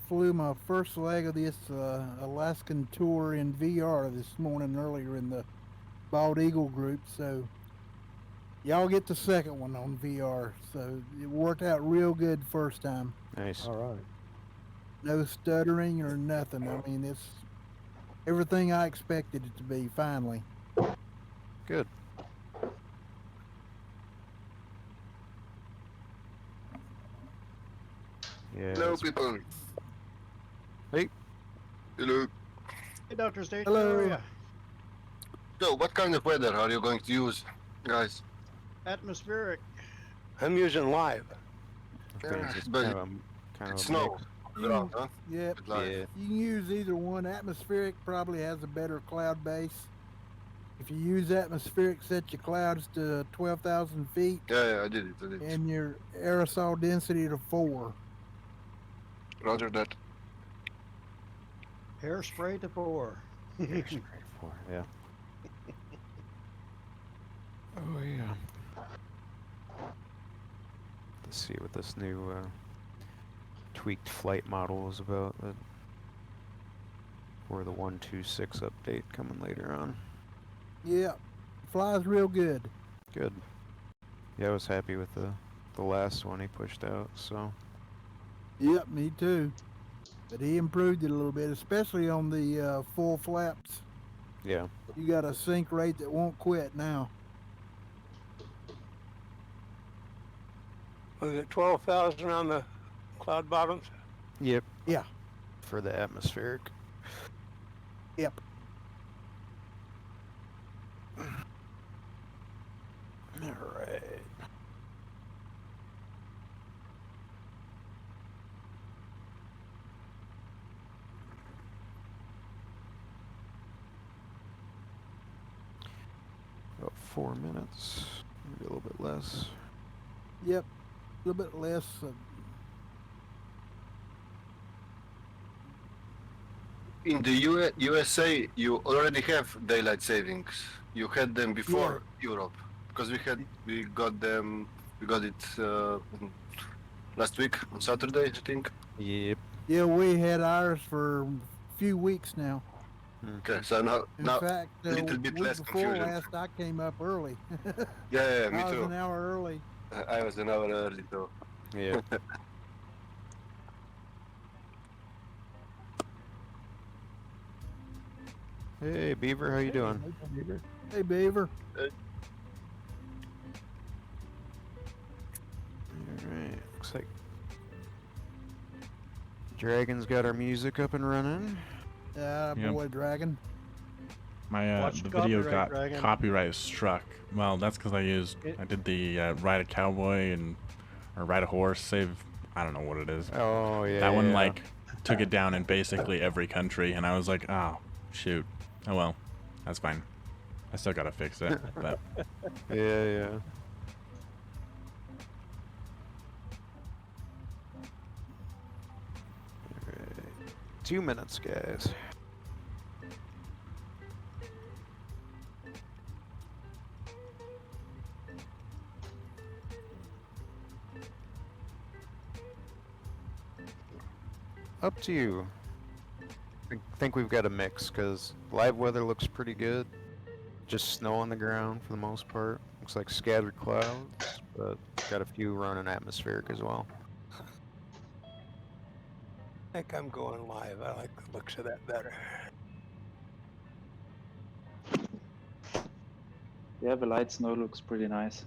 Flew my first leg of this Alaskan tour in VR this morning earlier in the Bald Eagle group. So y'all get the second one on VR. So it worked out real good first time. Nice. All right. No stuttering or nothing. I mean, it's everything I expected it to be. Finally. Good. Yeah. Hello, people. Hey. Hello. Hey, Dr. State, Hello. how are you? So, what kind of weather are you going to use, guys? Atmospheric. I'm using live. I think it's but kind of a it's snow. mix. Ground, huh? Yep. It's like- Yeah. You can use either one. Atmospheric probably has a better cloud base. If you use atmospheric, set your clouds to 12,000 feet Yeah, I did it. and your aerosol density to 4. Roger that. Hairspray to 4. Straight for, yeah. Oh yeah. Let's see what this new tweaked flight model is about. Or the 126 update coming later on. Yeah, flies real good. Good. Yeah, I was happy with the last one he pushed out. So Yep, me too. But he improved it a little bit, especially on the full flaps. yeah. You got a sync rate that won't quit now. Was it 12,000 on the cloud bottoms? Yep. Yeah. For the atmospheric. Yep. All right. About 4 minutes, maybe a little bit less. Yep. A little bit less. In the USA, you already have daylight savings. You had them before Europe, because we got it last week on Saturday, I think. Yep. Yeah, we had ours for a few weeks now. Okay, so now In now fact, little bit week less before confusion. last, I came up early. yeah, me I was too. an hour early. I was an hour early too. Yeah. Hey Beaver, how you doing? Hey, Beaver. Alright, looks like Dragon's got our music up and running. Yep. Boy, Dragon. My Watch the the video copyright, got Dragon. copyright struck. Well, that's because I did the ride a cowboy or ride a horse. Save, I don't know what it is. Oh yeah. That one yeah. like took it down in basically every country, and I was like, oh shoot. Oh well, that's fine. I still gotta fix it. But Yeah. Alright. 2 minutes, guys. Up to you. I think we've got a mix because live weather looks pretty good. Just snow on the ground for the most part. Looks like scattered clouds, but got a few running atmospheric as well. I think I'm going live. I like the looks of that better. Yeah, the light snow looks pretty nice.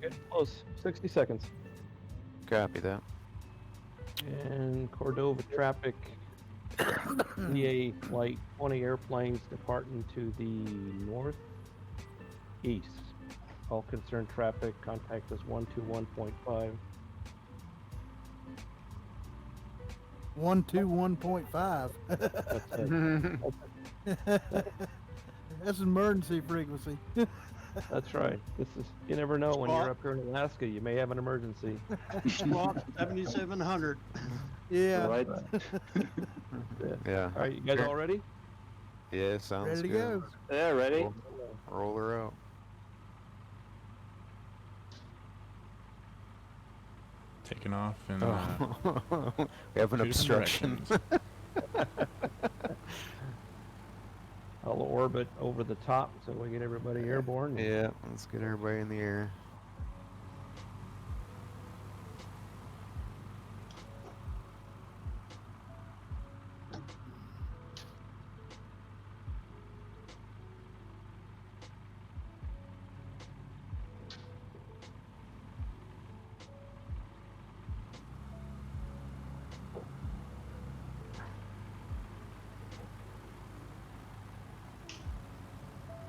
Get close. 60 seconds. Copy that. And Cordova traffic. EA flight 20 airplanes departing to the northeast. All concerned traffic, contact us 121.5. 121.5. That's it. That's emergency frequency. That's right. This is, you never know when you're Squawk. up here in Alaska, you may have an emergency. Squawk 7700. Yeah, Right. Yeah. All right, you guys all ready? Yeah, sounds ready to good. go. Yeah, ready? Roll her out. Taking off and Oh. We have an 2 different obstruction. directions. I'll orbit over the top so we get everybody airborne. Yeah, let's get everybody in the air.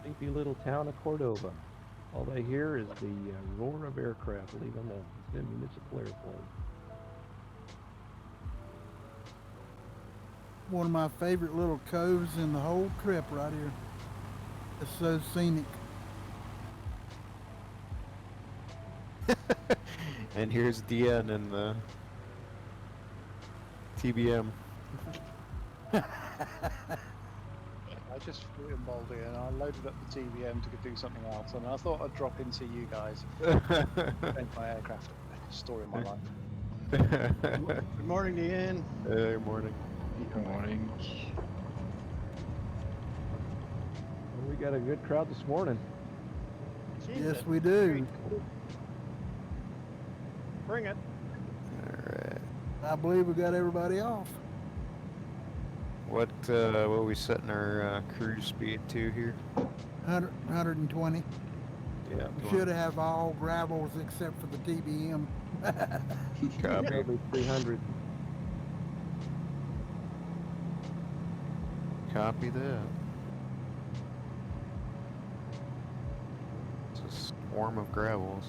Sleepy little town of Cordova. All they hear is the roar of aircraft leaving the municipal airport. One of my favorite little coves in the whole trip right here. It's so scenic. And here's DN and the TBM. I just flew in Baldy and I loaded up the TBM to do something else, and I thought I'd drop into you guys. Spend my aircraft story of my life. Good morning, Ian. Good morning. Good morning. Well, we got a good crowd this morning. Yes, we do. Bring it. Alright. I believe we got everybody off. What are we setting our cruise speed to here? 120. Yeah. We should have all gravels except for the TBM. Copy. Probably 300. Copy that. It's a swarm of gravels.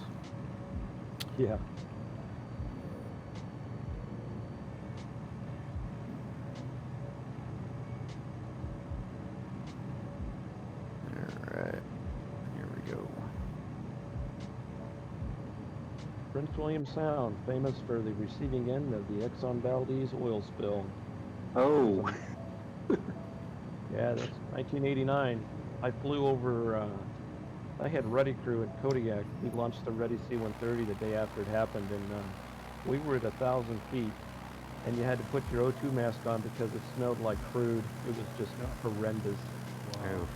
Yeah. Alright. Here we go. Prince William Sound, famous for the receiving end of the Exxon Valdez oil spill. Oh, Yeah, that's 1989. I flew over, I had Ruddy Crew in Kodiak. We launched the Ruddy C-130 the day after it happened, and we were at 1,000 feet, and you had to put your O2 mask on because it smelled like crude. It was just horrendous. Oof.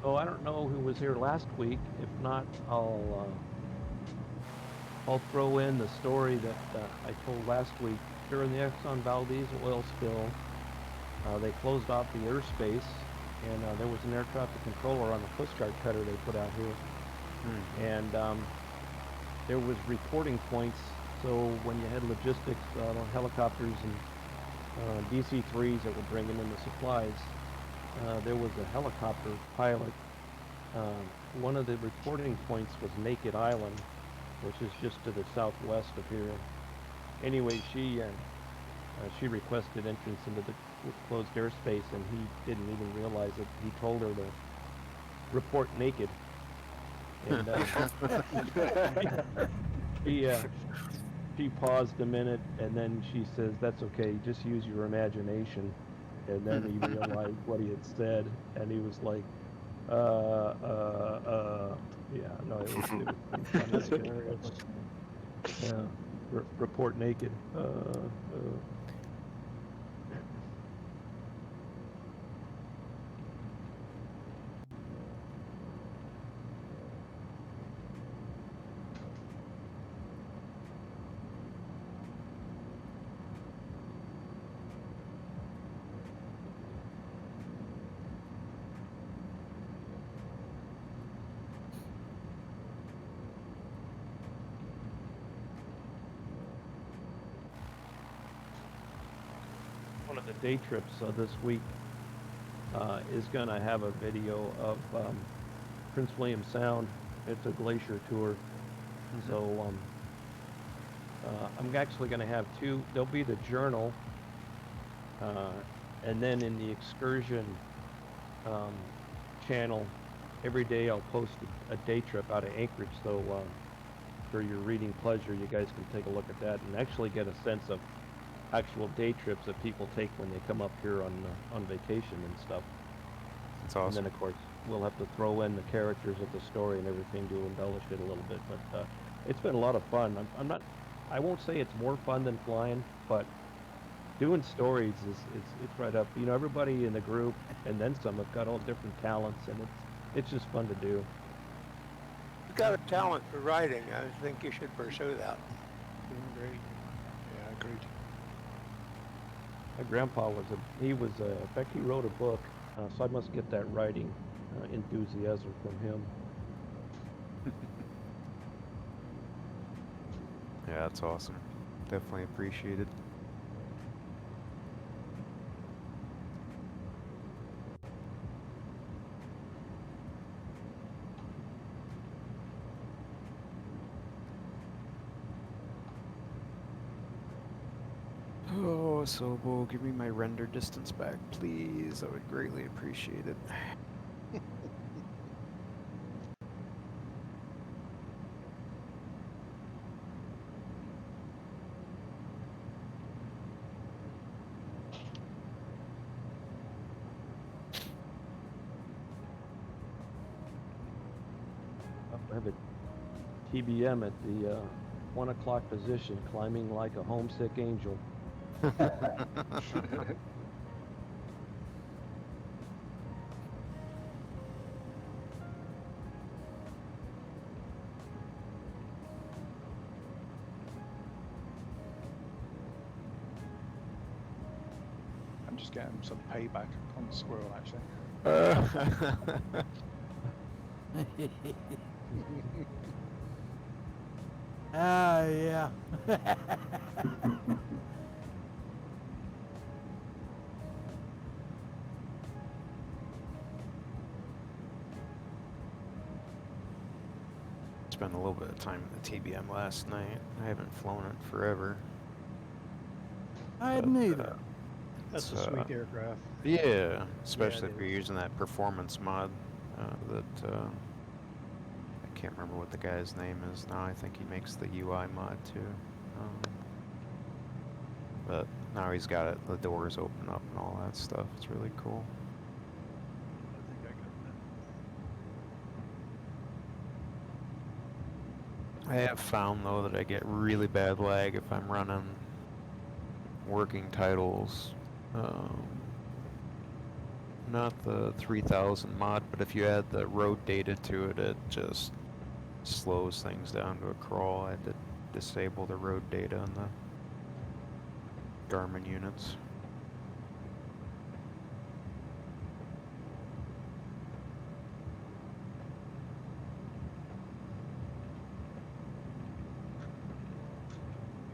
So I don't know who was here last week. If not, I'll throw in the story that I told last week. During the Exxon Valdez oil spill, they closed off the airspace, and there was an air traffic controller on the Coast Guard cutter they put out here. And there was reporting points, so when you had logistics, helicopters and DC-3s that were bringing in the supplies, there was a helicopter pilot. One of the reporting points was Naked Island, which is just to the southwest of here. Anyway, she requested entrance into the closed airspace, and he didn't even realize it. He told her to report naked. And she paused a minute, and then she says, "That's okay, just use your imagination." And then he realized what he had said, and he was like, yeah, no, it was pretty funny. Yeah, report naked. One of the day trips this week is going to have a video of Prince William Sound It's a glacier tour. So I'm actually going to have two. There'll be the journal, and then in the excursion um, channel, every day I'll post a day trip out of Anchorage. So for your reading pleasure, you guys can take a look at that and actually get a sense of actual day trips that people take when they come up here on vacation and stuff. That's awesome. And then of course we'll have to throw in the characters of the story and everything to embellish it a little bit. But it's been a lot of fun. I won't say it's more fun than flying, but doing stories it's right up. You know, everybody in the group and then some have got all different talents, and it's just fun to do. You've got a talent for writing. I think you should pursue that. Agreed. Yeah, agreed. My grandpa in fact, he wrote a book, so I must get that writing enthusiasm from him. Yeah, that's awesome. Definitely appreciated. Oh, Sobo, give me my render distance back, please. I would greatly appreciate it. I have a TBM at the 1 o'clock position, climbing like a homesick angel. I'm just getting some payback on the squirrel, actually. Ah, yeah. Spent a little bit of time in the TBM last night. I haven't flown it forever. I hadn't But, either. That's it's, a sweet aircraft. Yeah, especially it if you're is. using that performance mod. I can't remember what the guy's name is now. I think he makes the UI mod too. But now he's got it. The doors open up and all that stuff. It's really cool. I think I got that. I have found though that I get really bad lag if I'm running working titles. Not the 3000 mod, but if you add the road data to it, it just slows things down to a crawl. I had to disable the road data on the Garmin units.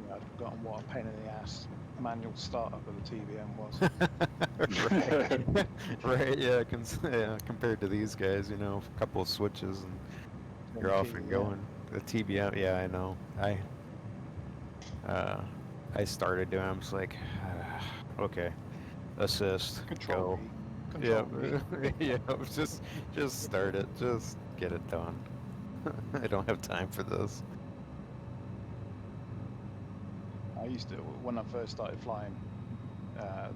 Yeah, I'd forgotten what a pain in the ass manual startup of the TBM was. Right, yeah, yeah, compared to these guys, you know, a couple of switches and you're off and going. The TBM, yeah, I know. I started doing. I'm just like, okay, assist, Control go. V. Control V. Yeah, just start it, just get it done. I don't have time for this. I used to, when I first started flying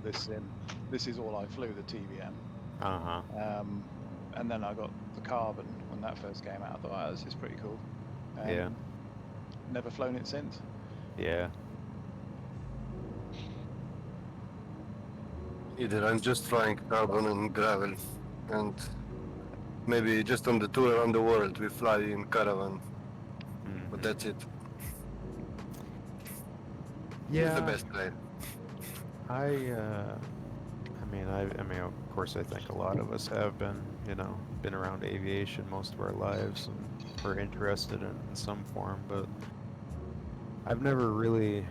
this sim, this is all I flew, the TBM. And then I got the Carbon when that first came out. I thought, oh, this is pretty cool. Yeah. Never flown it since. Yeah. Either I'm just flying Carbon and Gravel, and maybe just on the tour around the world we fly in Caravan, but that's it. Yeah. He's the best player. I mean, of course, I think a lot of us have been, you know, been around aviation most of our lives and we're interested in some form, but I've never really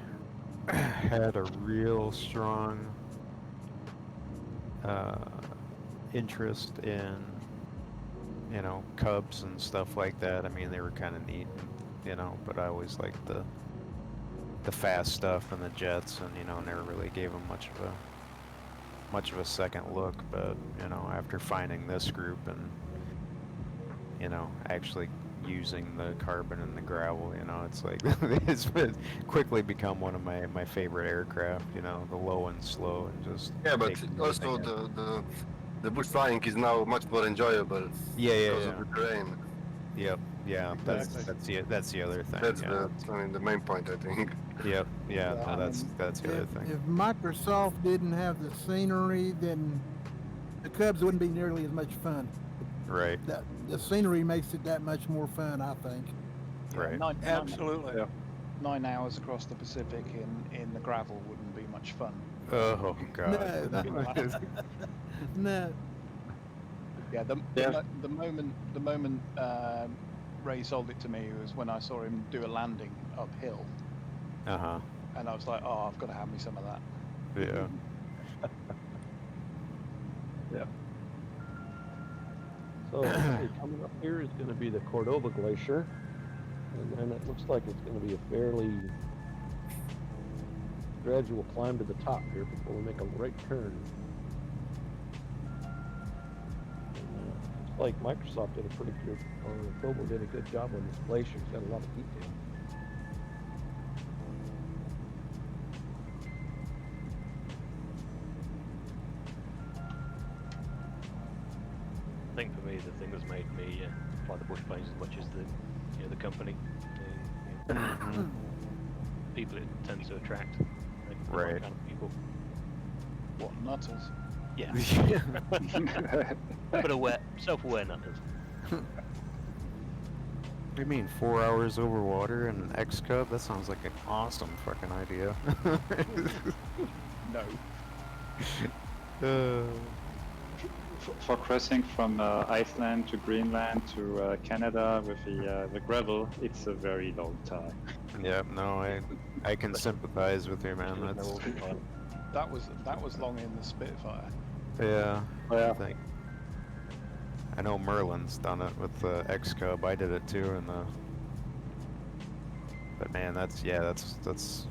had a real strong interest in you know, Cubs and stuff like that. I mean, they were kind of neat, you know, but I always liked the fast stuff and the jets, and you know, never really gave them much of a second look. But you know, after finding this group and you know, actually using the carbon and the gravel, you know, it's like it's quickly become one of my favorite aircraft. You know, the low and slow and just Yeah, but taking also everything in. the bush flying is now much more enjoyable Yeah, yeah, because of yeah. the terrain. Yep, yeah. Exactly. That's the other thing. That's Yeah. the main point, I think. Yep, yeah. Yeah, No, I that's mean, the other If thing. if Microsoft didn't have the scenery, then the Cubs wouldn't be nearly as much fun. Right, The scenery makes it that much more fun, I think. Yeah, right. Absolutely. 9 hours across the Pacific in the gravel wouldn't be much fun. Oh God. No, no. Yeah, Yeah. the moment Ray sold it to me was when I saw him do a landing uphill, Uh-huh. and I was like, oh, I've got to have me some of that. Yeah. So okay, coming up here is going to be the Cordova Glacier, and then it looks like it's going to be a fairly gradual climb to the top here before we make a right turn. Looks like Microsoft did a pretty good, or Kobo did a good job on this glacier. It's got a lot of detail. I think for me, the thing that's made me fly the bush planes as much as the company, people it tends to attract, like, the right Right. kind of people. What nutters? Yeah, but self-aware nutters. You mean 4 hours over water in an X-Cub? That sounds like an awesome fucking idea. No. For crossing from Iceland to Greenland to Canada with the gravel, it's a very long time. Yeah, no, I can sympathize with you, man. There's no That's autopilot. That was long in the Spitfire. yeah. Yeah. I think I know Merlin's done it with the X-Cub. I did it too in the. But man, that's it's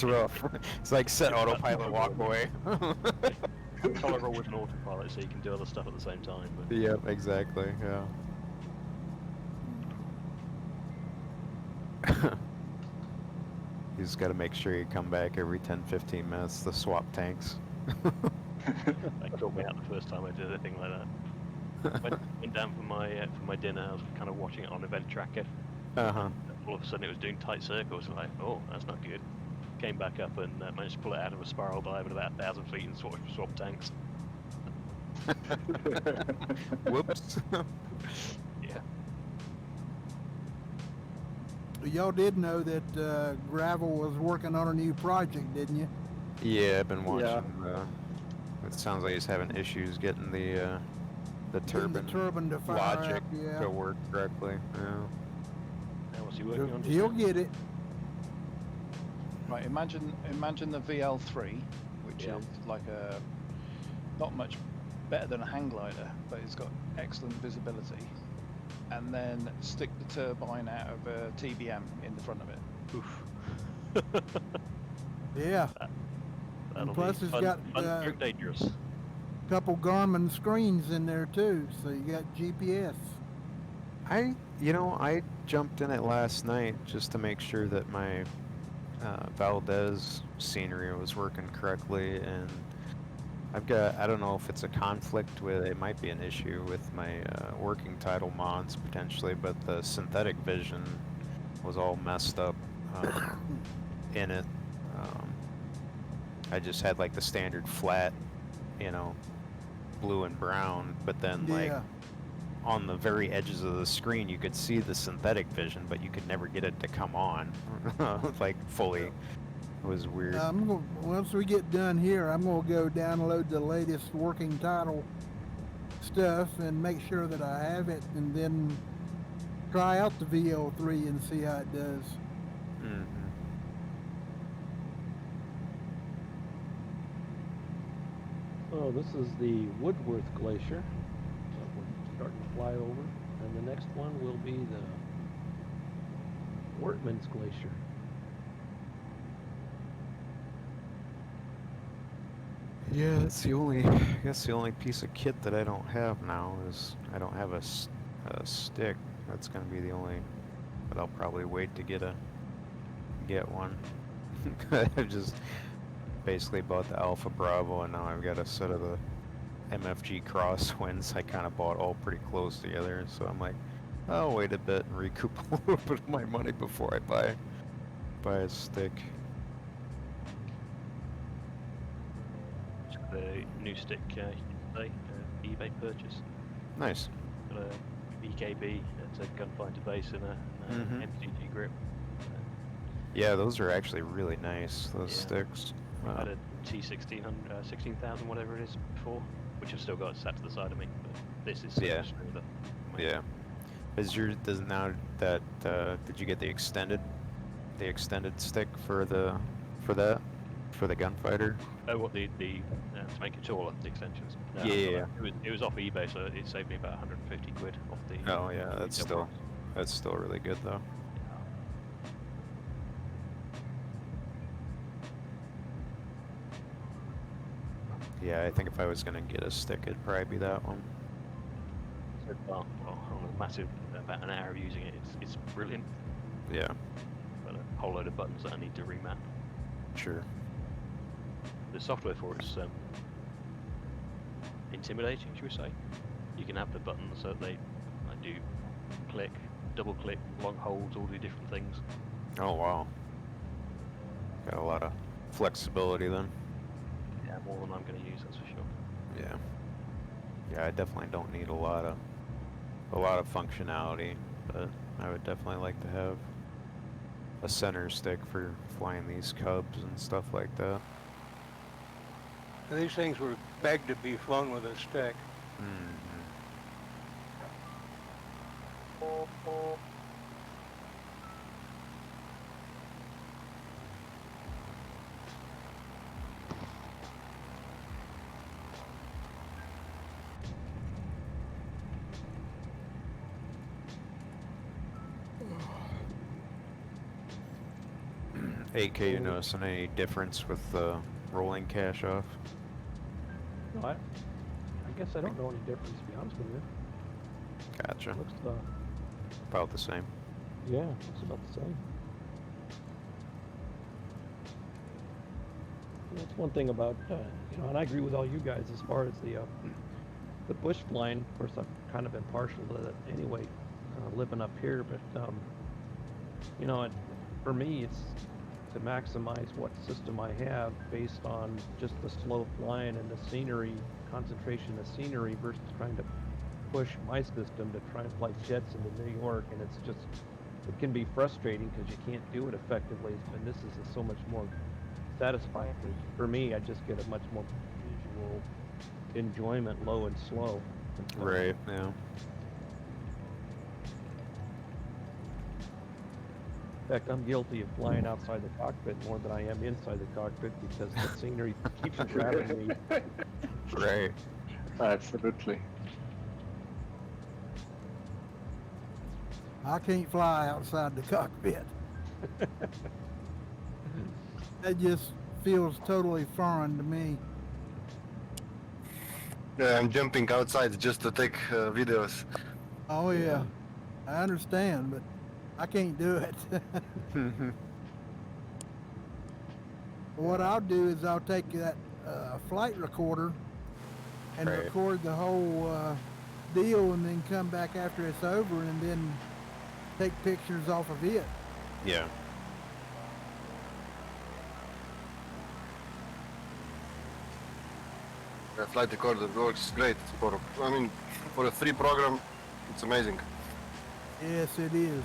rough. It's like set autopilot, walk away. Colorado with an autopilot, so you can do other stuff at the same time. But Yep, exactly. Yeah. You just got to make sure you come back every 10-15 minutes to swap tanks. that caught me out the first time I did anything like that. Went down for my dinner. I was kind of watching it on Event Tracker. Uh-huh. All of a sudden, it was doing tight circles. I'm like, oh, that's not good. Came back up and managed to pull it out of a spiral dive at about 1,000 feet and swap tanks. Whoops. Yeah. Y'all did know that Gravel was working on a new project, didn't you? Yeah, I've been watching. Yeah. It sounds like he's having issues getting the Getting turbine the turbine to fire logic up, yeah. to work correctly. Yeah. Now, what's he working on? He'll get it. Right, imagine the VL3, which Yeah. is like not much better than a hang glider, but it's got excellent visibility. And then stick the turbine out of a TBM in the front of it. Oof. Yeah. That'll plus be it's fun, got, very dangerous. Couple Garmin screens in there too, so you got GPS. I jumped in it last night just to make sure that my Valdez scenery was working correctly, and I don't know if it's a conflict with, it might be an issue with my working title mods potentially, but the synthetic vision was all messed up in it. I just had like the standard flat, blue and brown, but then like Yeah. on the very edges of the screen you could see the synthetic vision, but you could never get it to come on like fully. It was weird. Once we get done here, I'm gonna go download the latest working title stuff and make sure that I have it, and then try out the VL3 and see how it does. Mhm. So this is the Woodworth Glacier. So we're starting to fly over. And the next one will be the Wortman's Glacier. Yeah, that's the only. I guess the only piece of kit that I don't have now is I don't have a stick. That's gonna be the only. But I'll probably wait to get one. I've just basically bought the Alpha Bravo, and now I've got a set of the MFG Crosswinds. I kind of bought all pretty close together, so I'm like, I'll wait a bit and recoup a little bit of my money before I buy a stick. The new stick today, eBay purchase. Nice. Got a BKB, it's a gunfighter base and a Mhm. MCG grip. Yeah, those are actually really nice. Those Yeah. sticks. I had a T1600, 16,000 whatever it is before, which I've still got sat to the side of me. But this is so Yeah. much smoother. Yeah. Does now that did you get the extended stick for that for the gunfighter? Oh, what the to make it taller, the extensions? No, Yeah. It was off eBay, so it saved me about 150 quid off the. Oh yeah, the that's retail still really good though. price. Yeah, I think if I was gonna get a stick, it'd probably be that one. So far, well, on a massive about an hour of using it, it's brilliant. Yeah, But a whole load of buttons that I need to remap. sure. The software for it's intimidating, should we say? You can have the buttons so they do click, double click, long holds, all the different things. Oh wow. Got a lot of flexibility then. Yeah, more than I'm going to use, that's for sure. Yeah. Yeah, I definitely don't need a lot of functionality, but I would definitely like to have a center stick for flying these cubs and stuff like that. These things were begged to be flown with a stick. Mm-hmm. AK, you noticing any difference with the rolling cash off? No, I guess I don't know any difference, to be honest with you. Gotcha. Looks, About the same. yeah, looks about the same. That's one thing about, and I agree with all you guys as far as the bush flying. Of course, I've kind of been partial to that anyway, living up here, but, for me, it's to maximize what system I have based on just the slow flying and the scenery, concentration of scenery versus trying to push my system to try and fly jets into New York, and it can be frustrating because you can't do it effectively, and this is so much more satisfying. For me, I just get a much more visual enjoyment, low and slow. Right, yeah. In fact, I'm guilty of flying outside the cockpit more than I am inside the cockpit because the scenery keeps grabbing me. Right. Absolutely. I can't fly outside the cockpit. That just feels totally foreign to me. Yeah, I'm jumping outside just to take videos. Oh yeah, I understand, but I can't do it. What I'll do is I'll take that flight recorder and Right. record the whole deal, and then come back after it's over, and then take pictures off of it. Yeah. The flight recorder works great for a free program. It's amazing. Yes, it is.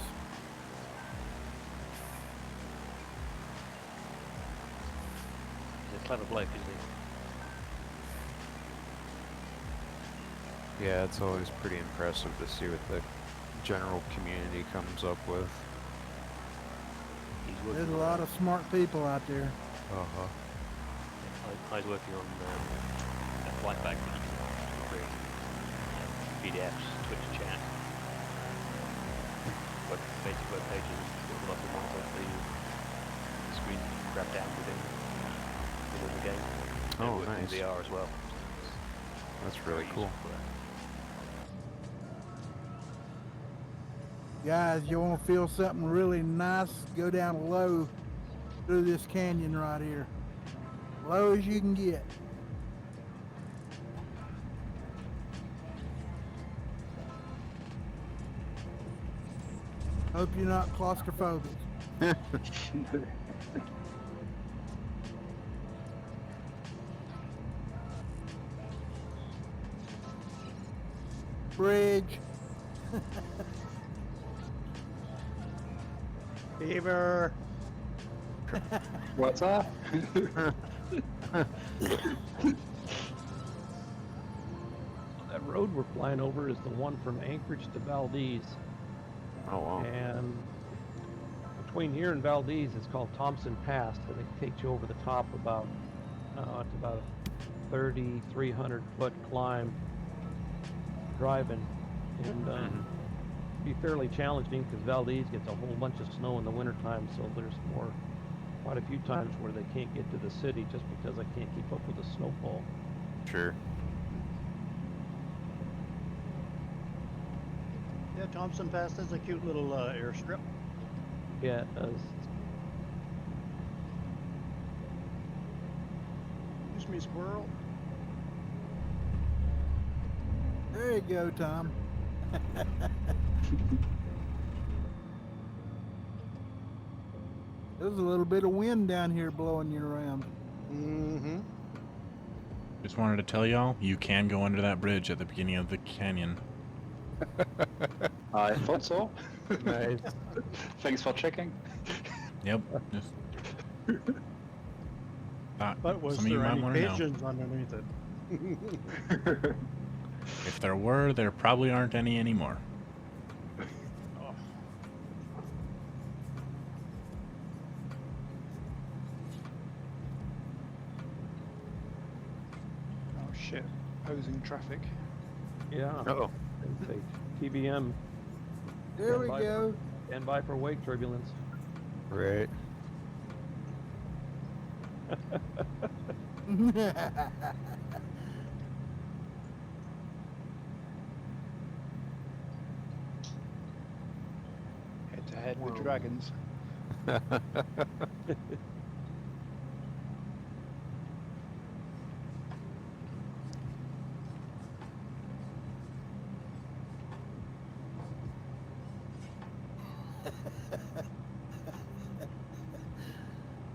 He's a clever bloke, isn't he? Yeah, it's always pretty impressive to see what the general community comes up with. He's There's working a lot of smart people out there. Uh-huh. I was working on a flight bag for PDFs, Twitch chat, basic web pages, sort of lots of ones like the screen you can grab down within the game. They Oh, work in nice. VR as well. That's really Very cool. useful for that. Guys, you want to feel something really nice? Go down low through this canyon right here. Low as you can get. Hope you're not claustrophobic. Bridge. Beaver. What's up? That road we're flying over is the one from Anchorage to Valdez. Oh, wow. And between here and Valdez, it's called Thompson Pass, and it takes you over the top about, it's about a 3,300 foot climb driving. And be fairly challenging because Valdez gets a whole bunch of snow in the wintertime, so there's quite a few times where they can't get to the city just because I can't keep up with the snowfall. Sure. Yeah, Thompson Pass is a cute little airstrip. Yeah, it does. Excuse me, squirrel. There you go, Tom. There's a little bit of wind down here blowing you around. Mm-hmm. Just wanted to tell y'all, you can go under that bridge at the beginning of the canyon. I thought so. Nice. Thanks for checking. Yep. Just thought But was some of you there might any want to know. pigeons underneath it? If there were, there probably aren't any anymore. Oh shit, opposing traffic. Yeah. Oh. It's a TBM. There we Stand by go. Stand by for wake turbulence. Right. Head to head with dragons.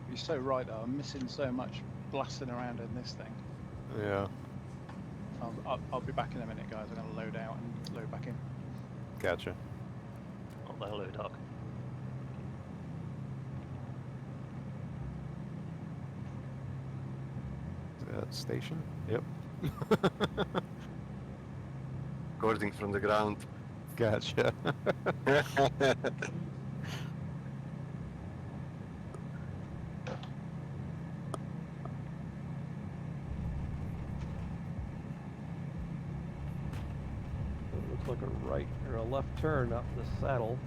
You're so right though, I'm missing so much blasting around in this thing. Yeah. I'll be back in a minute guys, I'm going to load out and load back in. Gotcha. Not the hello, Doc. Is that station? Yep. Recording from the ground. Gotcha. It looks like a right or a left turn up the saddle.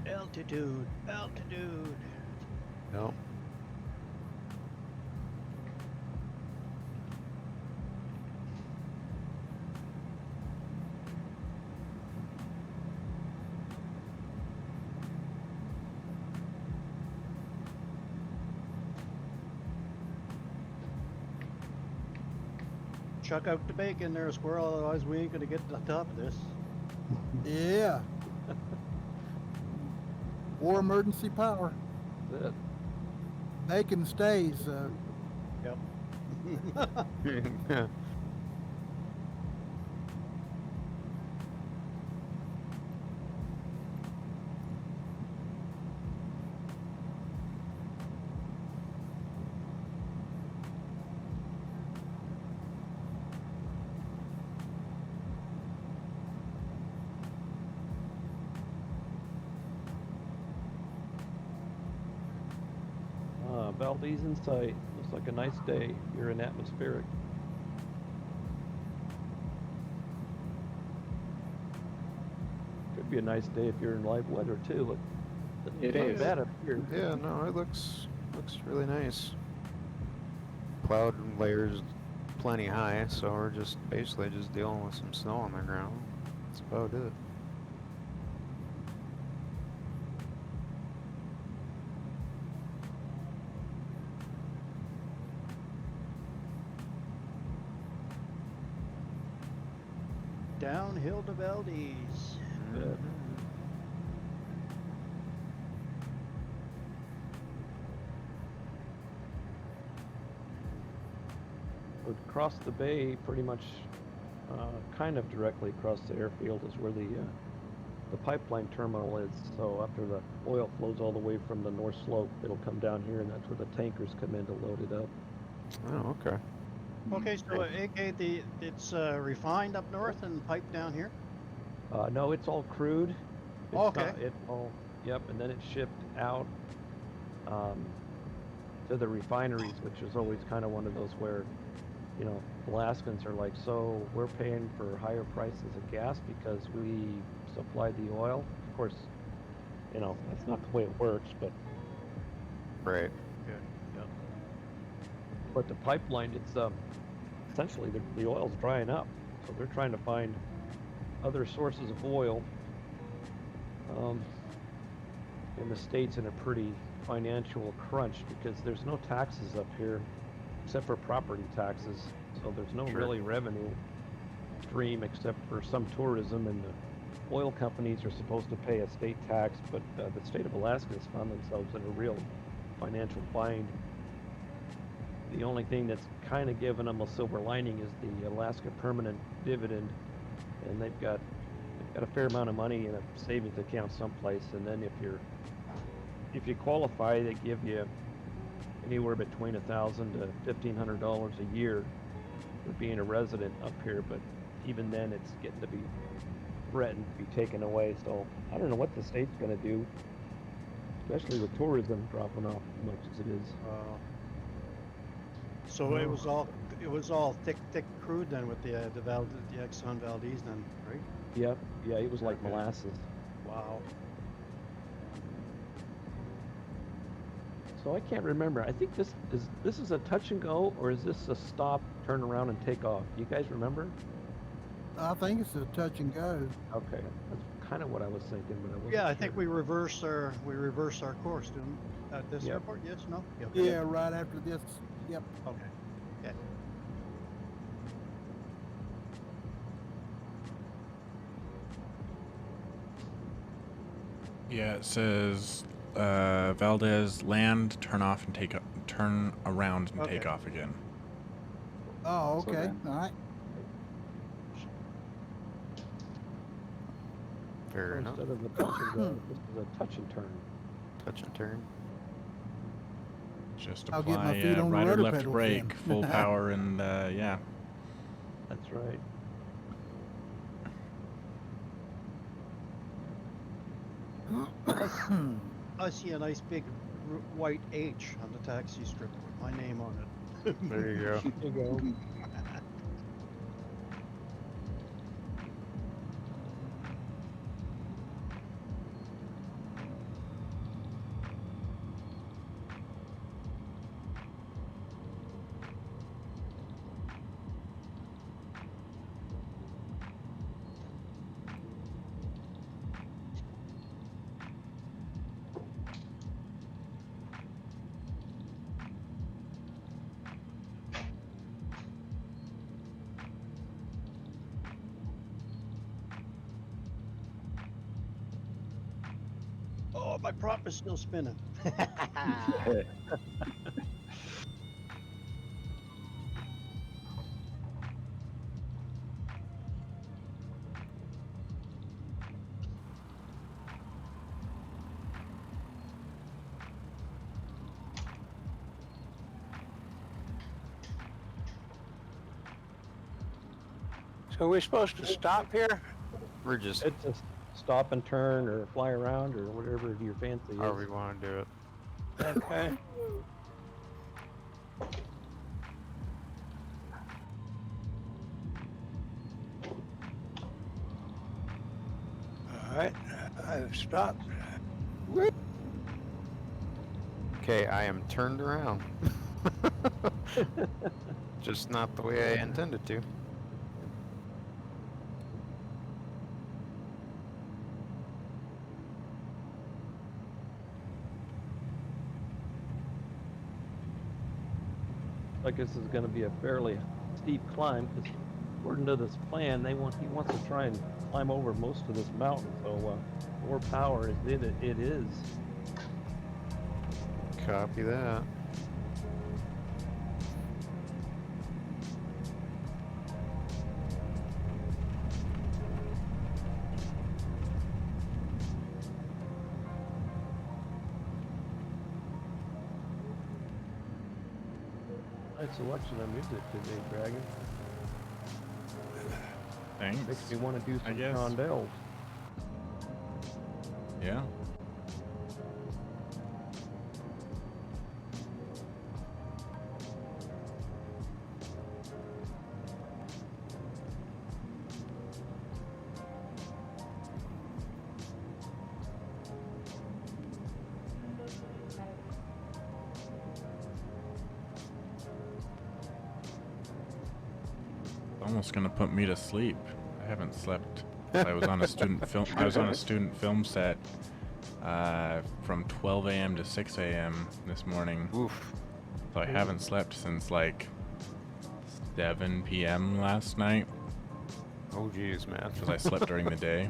Altitude, altitude. Yep. Chuck out the bacon there, squirrel, otherwise we ain't gonna get to the top of this. Yeah. War emergency power. That's it. Bacon stays, so. Yep. Valdez in sight. Looks like a nice day. You're in atmospheric. Could be a nice day if you're in live weather too. Look, It not is. bad up here. Yeah, no, it looks really nice. Cloud layers plenty high, so we're just basically just dealing with some snow on the ground. That's about it. Downhill to Valdez. Good. But across the bay, pretty much, kind of directly across the airfield is where the pipeline terminal is. So after the oil flows all the way from the north slope, it'll come down here, and that's where the tankers come in to load it up. Oh, okay. Okay, so AK, it's refined up north and piped down here? No, it's all crude. It's Okay. not, it all, yep, and then it's shipped out to the refineries, which is always kind of one of those where, you know, Alaskans are like, so we're paying for higher prices of gas because we supply the oil. Of course, you know, that's not the way it works, but Right. but the pipeline, it's essentially the oil's drying up, so they're trying to find other sources of oil. And the state's in a pretty financial crunch because there's no taxes up here except for property taxes, so there's no Sure. really revenue stream except for some tourism, and the oil companies are supposed to pay a state tax, but the state of Alaska has found themselves in a real financial bind. The only thing that's kind of given them a silver lining is the Alaska permanent dividend, and they've got a fair amount of money in a savings account someplace, and then if you qualify, they give you anywhere between $1,000 to $1,500 a year for being a resident up here, but even then it's getting to be threatened to be taken away. So I don't know what the state's going to do, especially with tourism dropping off as much as it is. So it was all thick crude then with the Exxon Valdez then, right? Yep, yeah, it was like Okay. molasses. Wow. So I can't remember. I think this is a touch and go, or is this a stop, turn around, and take off? You guys remember? I think it's a touch and go. Okay, that's kind of what I was thinking, but I wasn't Yeah, I sure. think we reverse our course at this Yep. airport. Yes, no. Okay. Yeah, right after this. Yep. Okay. Yeah. Yeah, it says Valdez land, turn off and turn around and take Okay. off again. Oh, So okay. then- All right. Fair So enough. instead of a touch and go, this is a touch and turn. Touch and turn. Just I'll get my apply feet on the right or rudder left pedals brake, then. full power, and yeah. That's right. I see a nice big white H on the taxi strip with my name on it. There you go. There you go. Oh, my prop is still spinning. So we're supposed to stop here? We're just It's a stop and turn or fly around or whatever your fancy however is. we want to do it. Okay. I've stopped. Okay, I am turned around. Just not the way I intended to. I guess this is going to be a fairly steep climb because according to this plan, he wants to try and climb over most of this mountain. So more power is it is. Copy that. Nice selection of music today, Dragon. Thanks. Makes me want to do I some guess. rondelles. Yeah. Almost gonna put me to sleep. I haven't slept. I was on a student film. I was on a student film set from 12 a.m. to 6 a.m. this morning. Oof. So I haven't slept since like 7 p.m. last night Oh geez, man. because I slept during the day.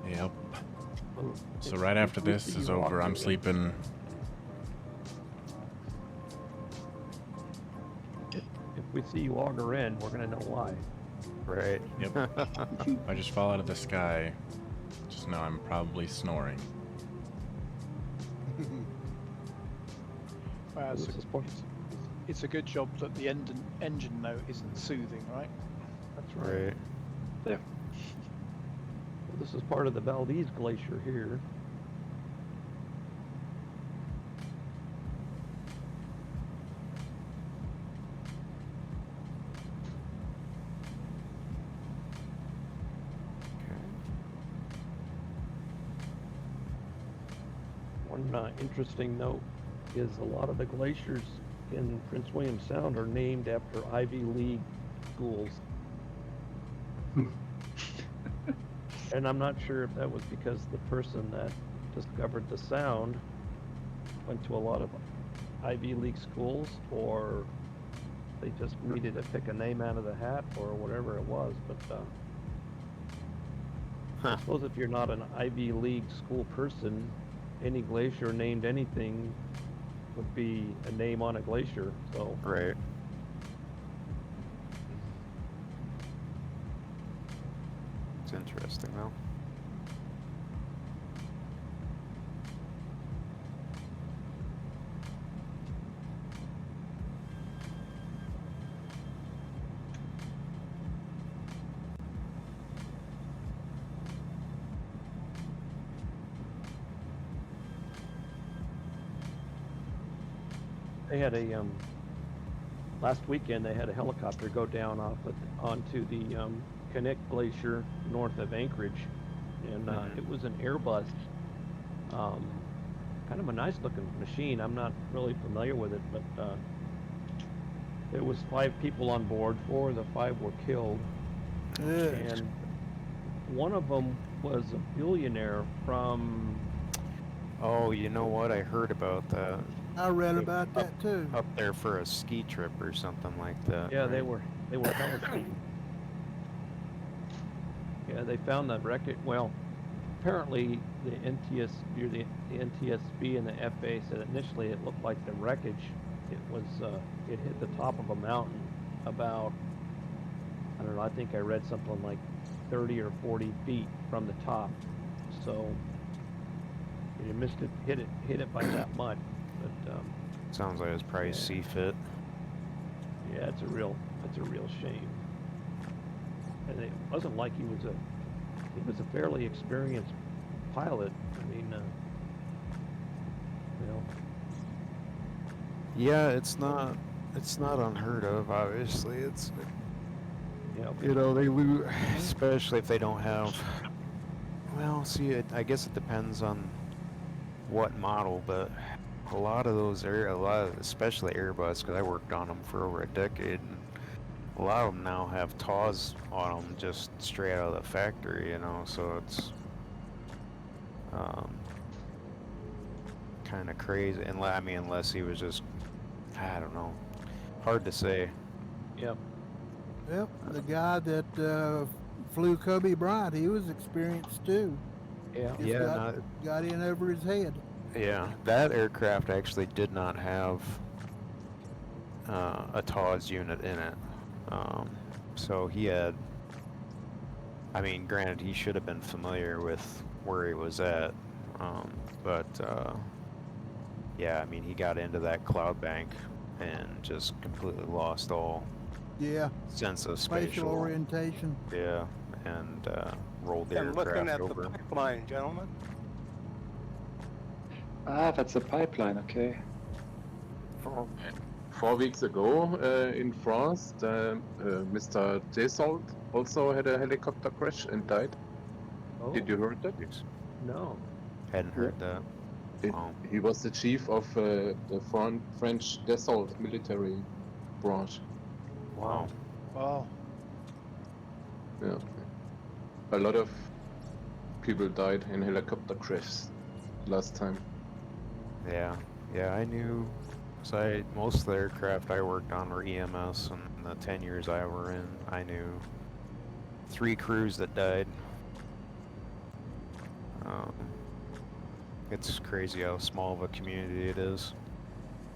Yep. So right after this is over, I'm sleeping. If we see you auger in, we're gonna know why. Right. Yep. I just fall out of the sky. Just know I'm probably snoring. Well, This is part- it's a good job that the engine note isn't soothing, right? That's right. Right. Yeah. This is part of the Valdez Glacier here. One interesting note is a lot of the glaciers in Prince William Sound are named after Ivy League schools. And I'm not sure if that was because the person that discovered the sound went to a lot of Ivy League schools, or they just needed to pick a name out of the hat, or whatever it was. But I suppose if you're not an Ivy League school person, any glacier named anything would be a name on a glacier. So Right. It's interesting though. they had a last weekend they had a helicopter go down onto the Connect Glacier north of Anchorage, and it was an Airbus. Kind of a nice looking machine. I'm not really familiar with it, but there was 5 people on board. 4 of the 5 were killed, and one of them was a billionaire from. Oh, you know what? I heard about that. I read about that too. Up there for a ski trip or something like that. Yeah, they right? were heliskiing. Yeah, they found the wreckage. Well, apparently the NTSB and the FAA said initially it looked like the wreckage. It was it hit the top of a mountain about, I don't know, I think I read something like 30 or 40 feet from the top. So you missed it, hit it by that much. But Sounds like it's probably C-fit. yeah, it's a real shame. And it wasn't like he was a fairly experienced pilot. I mean, you know. Yeah, it's not unheard of. Obviously, it's Yeah. you know they lose, especially if they don't have Well, see, I guess it depends on what model, but a lot of those especially Airbus, because I worked on them for over a decade, and a lot of them now have TAWs on them just straight out of the factory, you know, so it's kind of crazy. Unless he was just, I don't know, hard to say. Yep. Well, the guy that flew Kobe Bryant, he was experienced too. Yeah. Just Yeah, got in over his head. yeah, that aircraft actually did not have a TAWS unit in it. So he had, granted, he should have been familiar with where he was at, but yeah, he got into that cloud bank and just completely lost all Yeah, sense of spatial orientation. Yeah, and rolled the I'm looking aircraft at over. the pipeline, gentlemen. Ah, that's a pipeline, okay. 4 weeks ago in France, Mr. Desault also had a helicopter crash and died. Oh, Did you heard that? Jeez. no. Hadn't heard that. Wow. He was the chief of the French Dassault military branch. Wow. Wow. Yeah. A lot of people died in helicopter crashes last time. Yeah, I knew. So most of the aircraft I worked on were EMS, and the 10 years I were in, I knew 3 crews that died. It's crazy how small of a community it is.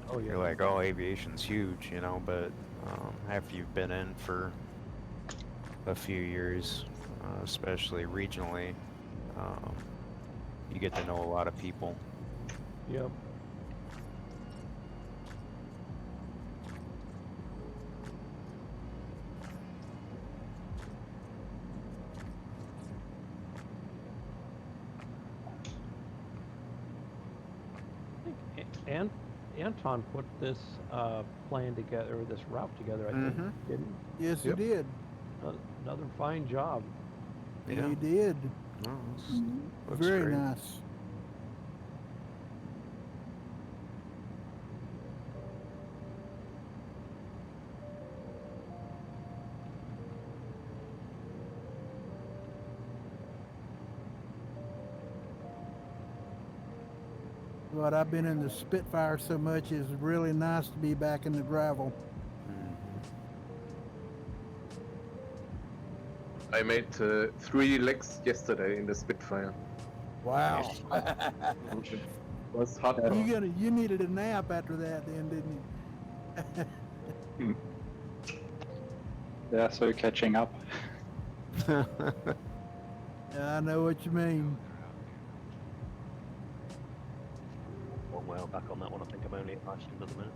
Oh, yeah. You're like, oh, aviation's huge, you know, but after you've been in for a few years, especially regionally, you get to know a lot of people. Yep. And Anton put this plan together, or this route together, I think, didn't Yes, Yep. he did. he? Another fine job. Yeah. He did. No, looks Very great. nice. But I've been in the Spitfire so much, it's really nice to be back in the gravel. I made 3 legs yesterday in the Spitfire. Wow. It was hot. You needed a nap after that then, didn't you? Yeah, so you're catching up. Yeah, I know what you mean. One whale back on that one. I think I'm only at Iceland at the minute.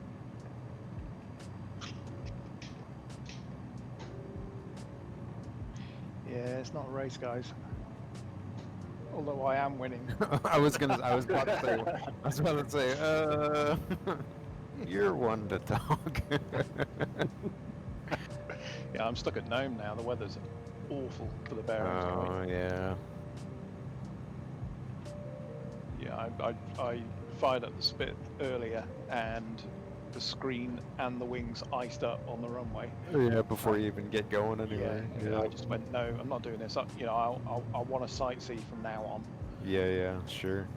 Yeah, it's not a race, guys. Although I am winning. I was about to say, you're one to talk. Yeah, I'm stuck at Nome now. The weather's awful for the bearings. Oh, yeah. Yeah, I fired up the Spit earlier, and the screen and the wings iced up on the runway. Yeah, before you even get going anyway. Yeah. I just went, no, I'm not doing this. I want to sightsee from now on. Yeah, sure.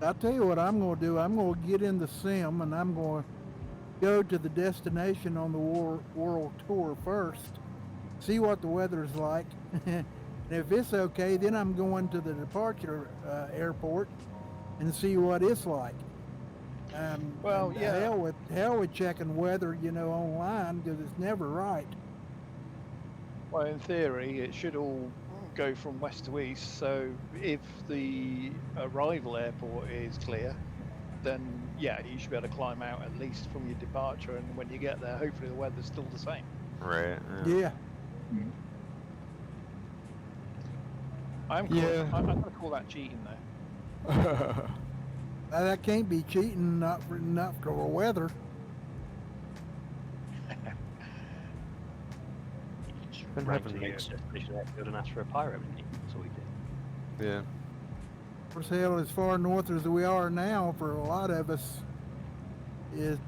I'll tell you what I'm going to do. I'm going to get in the sim and I'm going to go to the destination on the world tour first, see what the weather's like. And if it's okay, then I'm going to the departure airport and see what it's like. Well, and yeah. Hell with checking weather, online, because it's never right. Well, in theory, it should all go from west to east. So if the arrival airport is clear, then yeah, you should be able to climb out at least from your departure. And when you get there, hopefully the weather's still the same. Right. Yeah. I'm going to call that cheating, though. That can't be cheating, not for weather. Ran to the destination airfield and asked for a pyro, didn't you? That's what we did. Yeah. course, hell, as far north as we are now, for a lot of us, it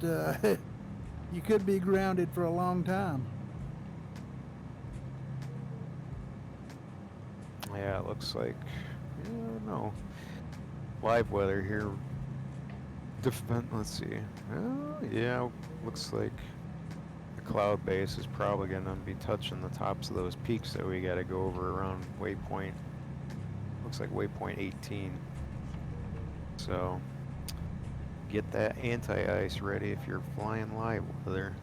you could be grounded for a long time. Yeah, it looks like. No. Live weather here. Let's see. Yeah, looks like the cloud base is probably going to be touching the tops of those peaks that we got to go over around waypoint. Looks like waypoint 18. So get that anti-ice ready if you're flying live weather.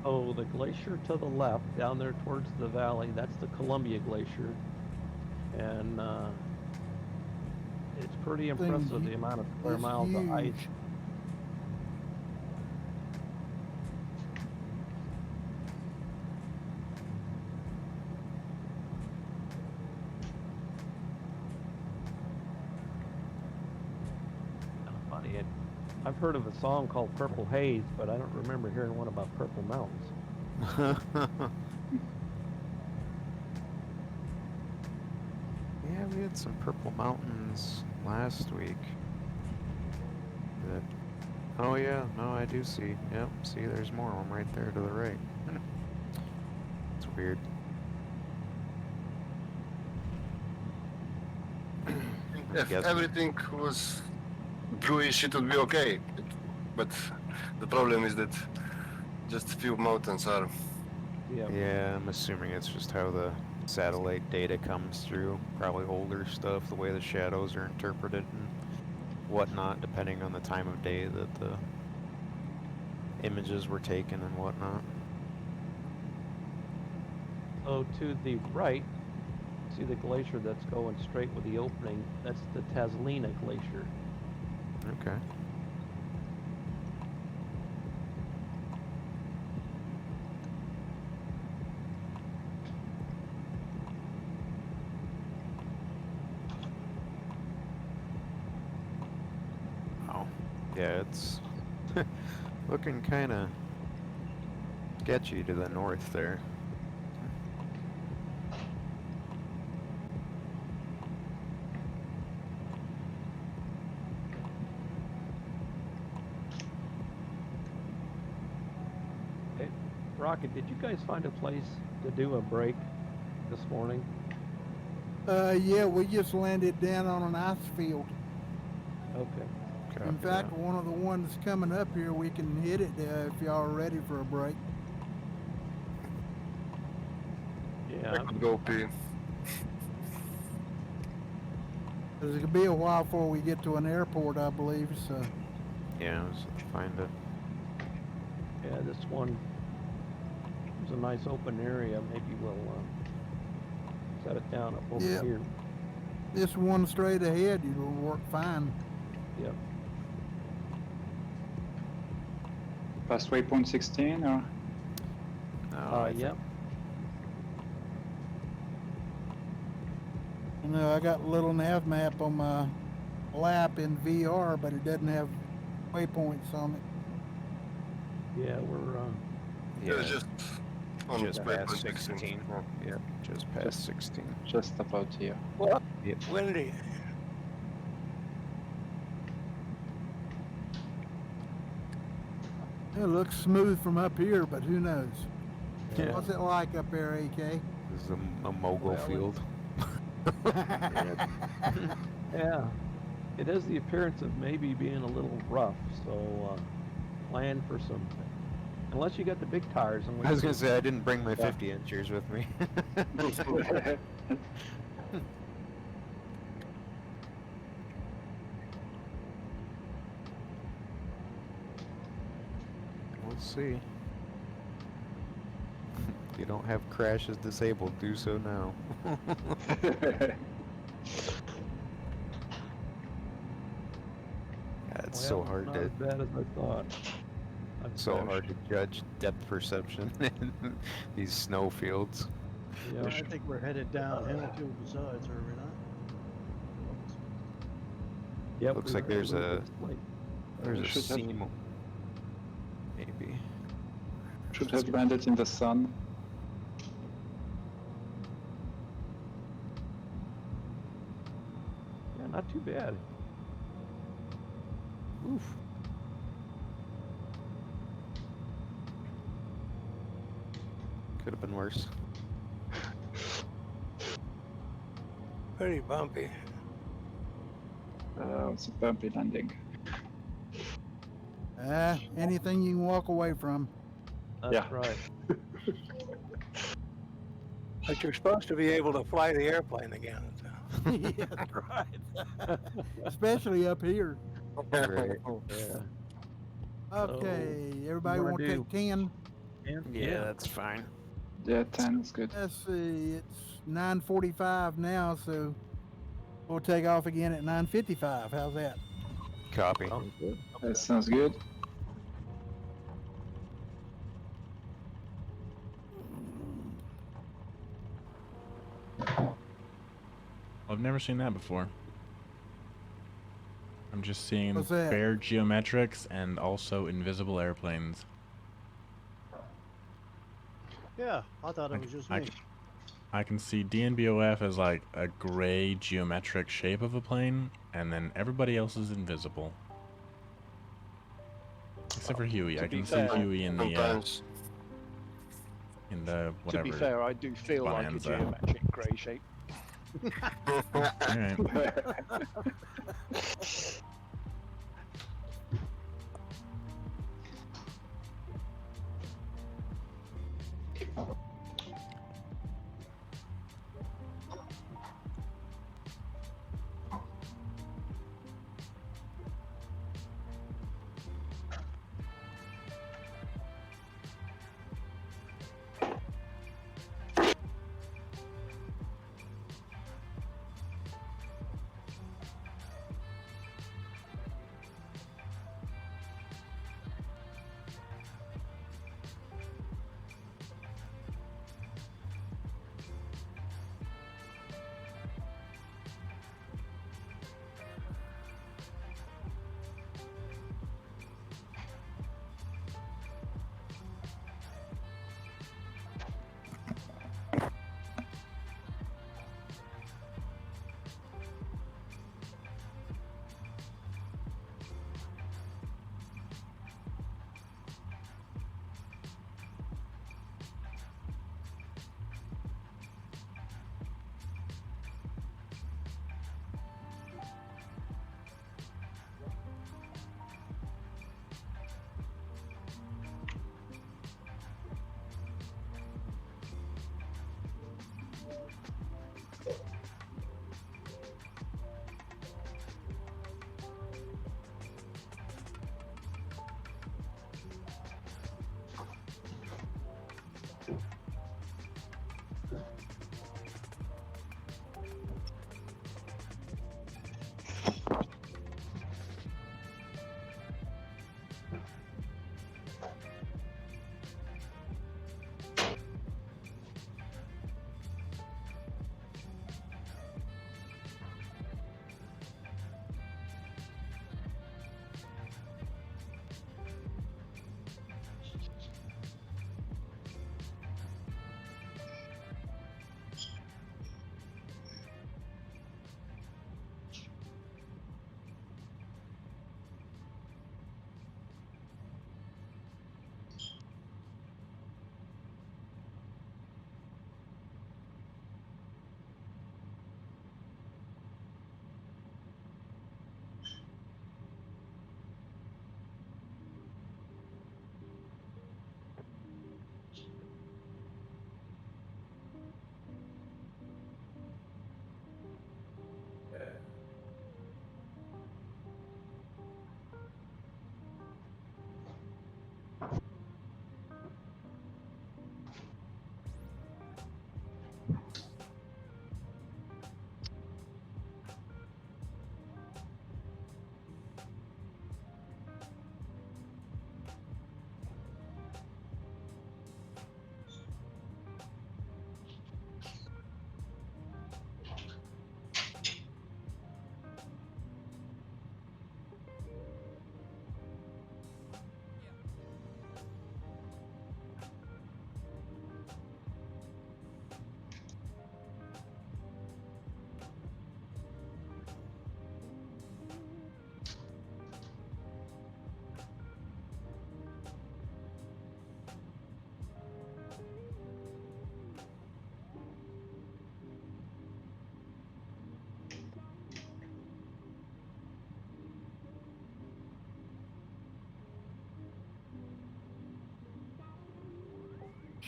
Oh, the glacier to the left, down there towards the valley, that's the Columbia Glacier. And it's pretty impressive, the amount of square It's miles of ice. huge. Kind of funny. I've heard of a song called Purple Haze, but I don't remember hearing one about Purple Mountains. Yeah, we had some purple mountains last week. Oh yeah, no, I do see. Yep, see, there's more of them right there to the right. It's weird. If everything was bluish, it would be okay. But the problem is that just a few mountains are. Yeah, I'm assuming it's just how the satellite data comes through. Probably older stuff, the way the shadows are interpreted and whatnot, depending on the time of day that the images were taken and whatnot. So to the right, see the glacier that's going straight with the opening, that's the Taslina Glacier. Okay. Wow. Yeah, it's looking kind of sketchy to the north there. Rocket, did you guys find a place to do a break this morning? Yeah, we just landed down on an ice field. Okay. In fact, one of the ones coming up here, we can hit it if y'all are ready for a break. Yeah. I could go pee. Because it could be a while before we get to an airport, I believe, so. Yeah, let's find it. Yeah, this one is a nice open area. Maybe we'll set it down up over here. This one straight ahead, it'll work fine. Yep. Past waypoint 16 or? No, Yep. You know, I got a little nav map on my lap in VR, but it doesn't have waypoints on it. Yeah, we're Yeah, Just on just waypoint past 16. Yeah, just past 16. Just about here. What? Yep. Windy. It looks smooth from up here, but who knows? Yeah. What's it like up there, AK? This is a mogul field. yeah. It has the appearance of maybe being a little rough, so plan for some. Unless you got the big tires. And I was gonna say I didn't bring my 50 inchers with me. We'll see. If you don't have crashes disabled, do so now. Yeah, it's so hard not to. as bad as I thought. So hard to judge depth perception in these snow fields. Yeah. I think we're headed downhill too, besides, are we not? Yep, Looks we like were there's little a bit late. there's a Should have- seam. Maybe. Should have landed in the sun. Not too bad. Oof. Could have been worse. Pretty bumpy. It's a bumpy landing. Anything you can walk away from. That's Yeah. right. But you're supposed to be able to fly the airplane again. Yeah, that's right. Especially up here. Right. Yeah. Okay, everybody wanna want to do- take 10? Yeah, that's fine. Yeah, 10 is good. Let's see, it's 9:45 now, so we'll take off again at 9:55. How's that? Copy. Sounds good. That sounds good. I've never seen that before. I'm just seeing What's that? bare geometrics and also invisible airplanes. Yeah, I thought it was just I me. I can see DNBOF as like a gray geometric shape of a plane, and then everybody else is invisible. Except for Huey. To I be can see fair, Huey in the Sometimes. whatever. To be fair, I do feel like a Bonanza. geometric grey shape. Alright.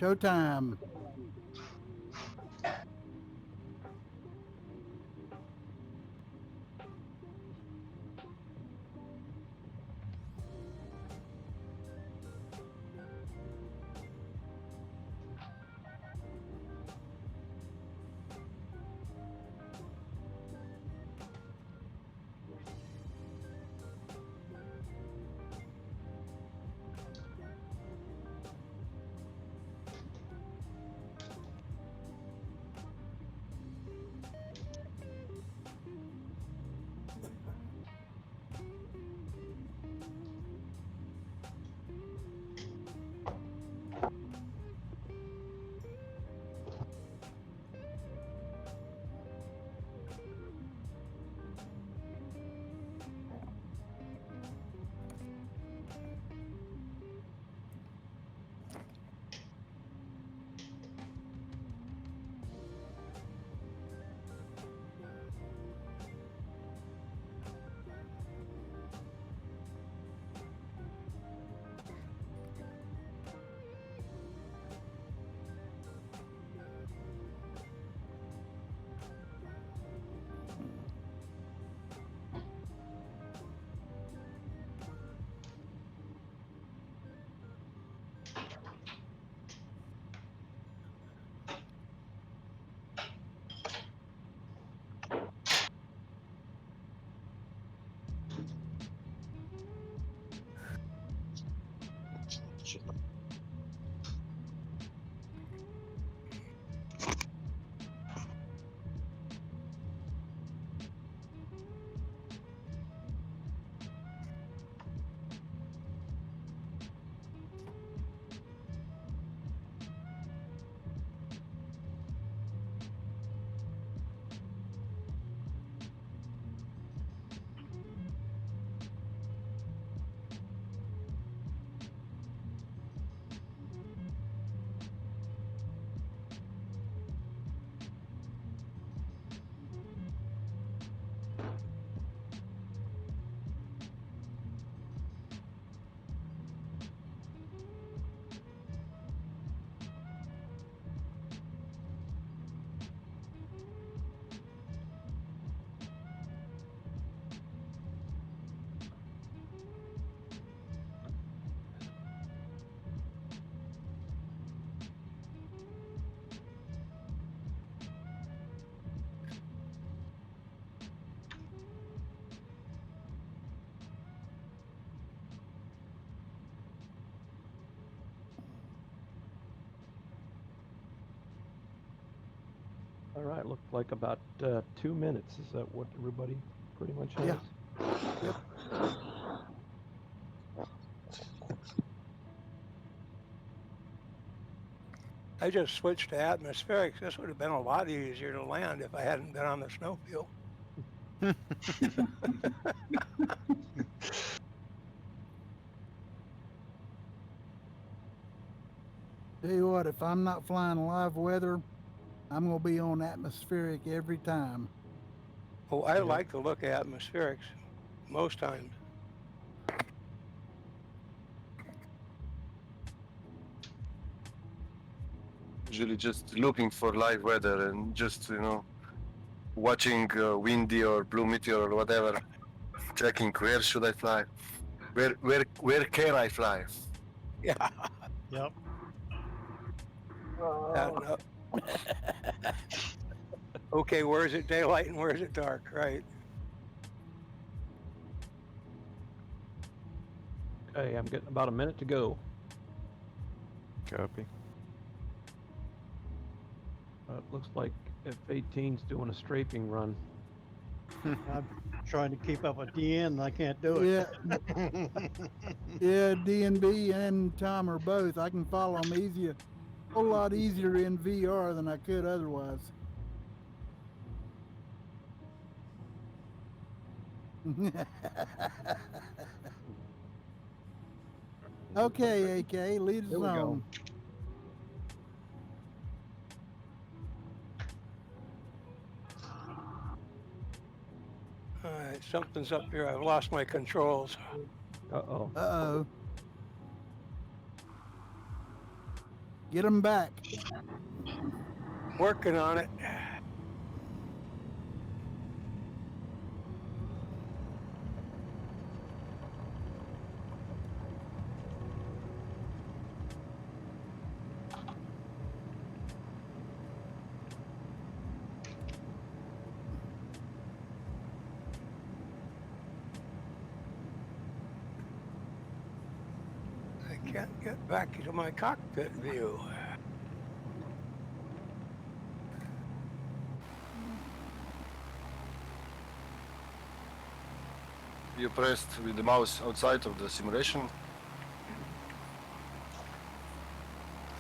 Showtime. All right, looked like about 2 minutes. Is that what everybody pretty much has? Yeah. Yep. I just switched to atmospherics. This would have been a lot easier to land if I hadn't been on the snowfield. Tell you what, if I'm not flying live weather, I'm gonna be on atmospheric every time. Oh, I Yep. like to look at atmospherics most times. Usually just looking for live weather and just, watching windy or blue meteor or whatever, checking where should I fly, where can I fly. Yeah. Yep. No. Okay, where is it daylight and where is it dark, right? Okay, I'm getting about a minute to go. Copy. It looks like F-18's doing a strafing run. I'm trying to keep up with DN and I can't do Yeah, it. yeah. DNB and Tom are both. I can follow them easier, a whole lot easier in VR than I could otherwise. Okay, AK, lead us Here we go. on. All right, something's up here. I've lost my controls. Uh-oh. Uh-oh. Get them back. Working on it. I can't get back into my cockpit view. You pressed with the mouse outside of the simulation.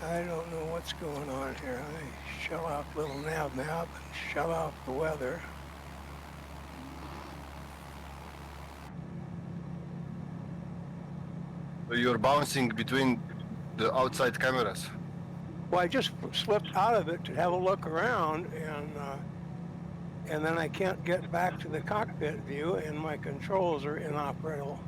I don't know what's going on here. I shell out little nav map and shell out the weather. You're bouncing between the outside cameras. Well, I just slipped out of it to have a look around, and then I can't get back to the cockpit view, and my controls are inoperable.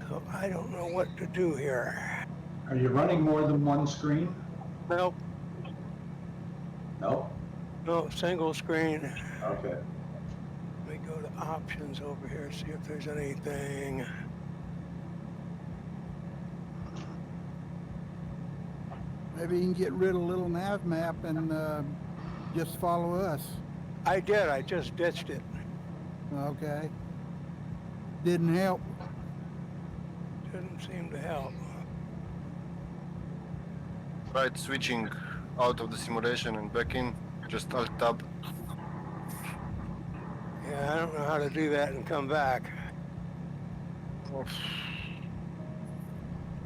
So I don't know what to do here. Are you running more than one screen? Nope, No? no, single screen. Okay. Let me go to options over here, see if there's anything. Maybe you can get rid of little nav map and just follow us. I did, I just ditched it. Okay. Didn't help. Didn't seem to help. Right, switching out of the simulation and back in. Just Alt Tab. Yeah, I don't know how to do that and come back.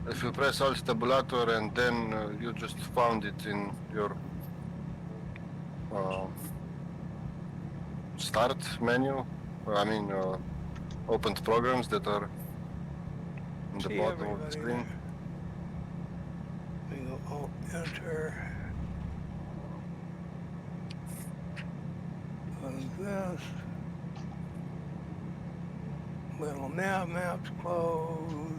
If you press Alt Tabulator and then you just found it in your start menu. Opened programs that are in the See bottom of the everybody screen. there. We go Alt Enter. Close this. Little nav maps closed.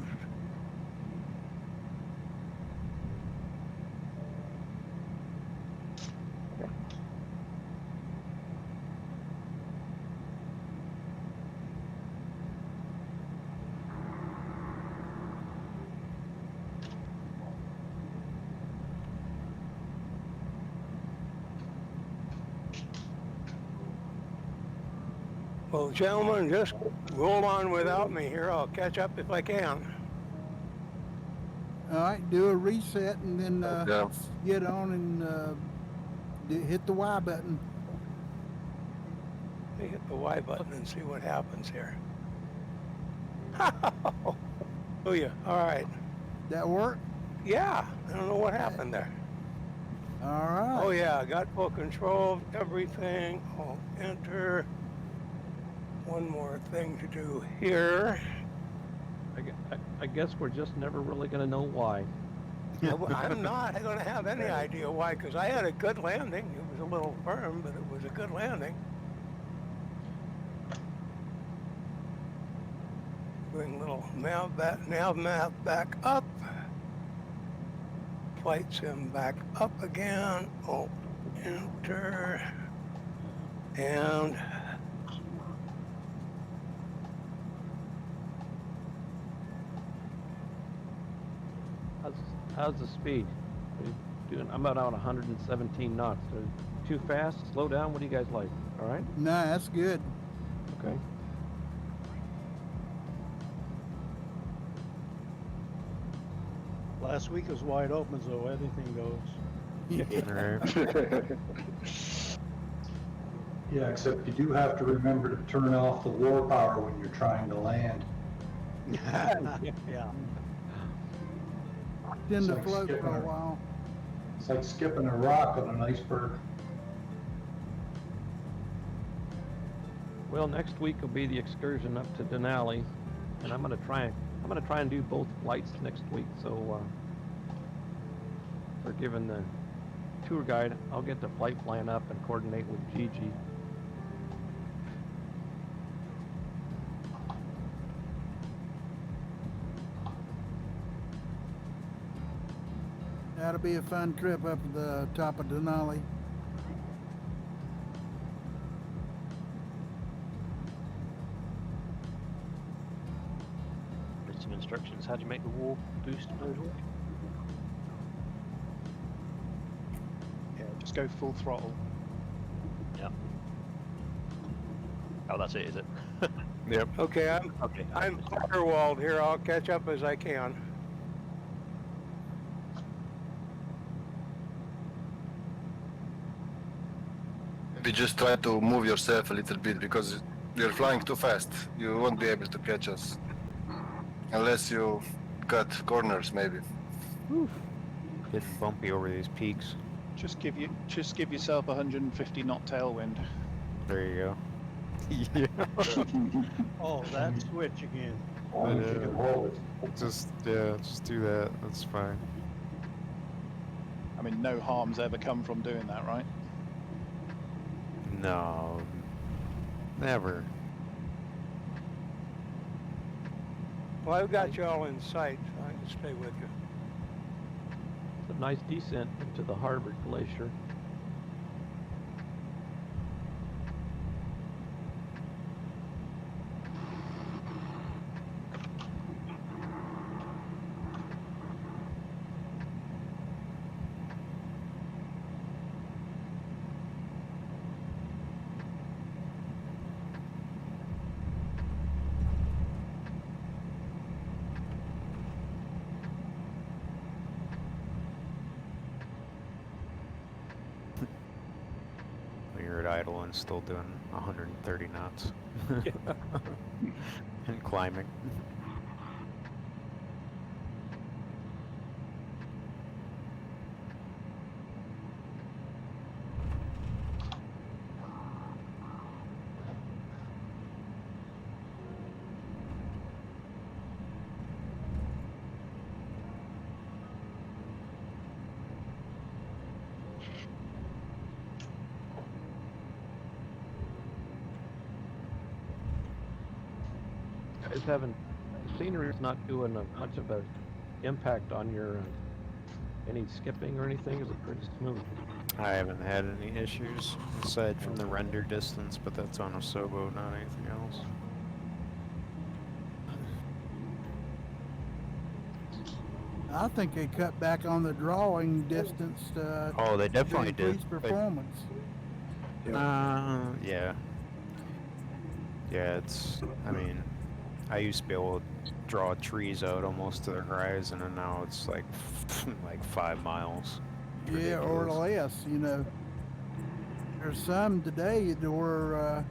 Well, gentlemen, just roll on without me here. I'll catch up if I can. All right, do a reset and then Yeah. get on and hit the Y button. Let me hit the Y button and see what happens here. Oh yeah, all right. That work? Yeah, I don't know what happened there. All right. Oh yeah, I got full control of everything. I'll enter. One more thing to do here. I guess we're just never really going to know why. I'm not going to have any idea why, because I had a good landing. It was a little firm, but it was a good landing. Bring little nav map back up. Flight sim back up again. Alt Enter. And How's the speed? Are you doing? I'm about 117 knots. Too fast? Slow down? What do you guys like? All right? No, that's good. Okay. Last week was wide open, so anything goes. Alright. Yeah, except you do have to remember to turn off the war power when you're trying to land. Yeah. Tend to like float for skipping a a- while. It's like skipping a rock on an iceberg. Well, next week will be the excursion up to Denali, and I'm gonna try and do both flights next week. So we're giving the tour guide. I'll get the flight plan up and coordinate with Gigi. That'll be a fun trip up to the top of Denali. There's some instructions. How do you make the war boost mode work? Yeah, just go full throttle. Yeah. Oh, that's it, is it? Yep. Okay, Okay. I'm Underwald here. I'll catch up as I can. Maybe just try to move yourself a little bit because you're flying too fast. You won't be able to catch us. Unless you cut corners, maybe. Getting bumpy over these peaks. Just give yourself 150 knot tailwind. There you go. Yeah. Oh, that switch again. Long as you can hold it. Just do that. That's fine. I mean, no harm's ever come from doing that, right? No. Never. Well, I've got you all in sight, so I can stay with you. It's a nice descent into the Harvard Glacier. When you're at idle and still doing 130 knots. And climbing. Is having scenery's not doing much of a impact on your any skipping or anything? Is it pretty smooth? I haven't had any issues aside from the render distance, but that's on a Sobo, not anything else. I think they cut back on the drawing distance to, Oh, they definitely to increase did. performance. Yeah. Yeah, I mean, I used to be able to draw trees out almost to the horizon, and now it's like, like 5 miles. Yeah, or Ridiculous. less, you know. There's some today that were,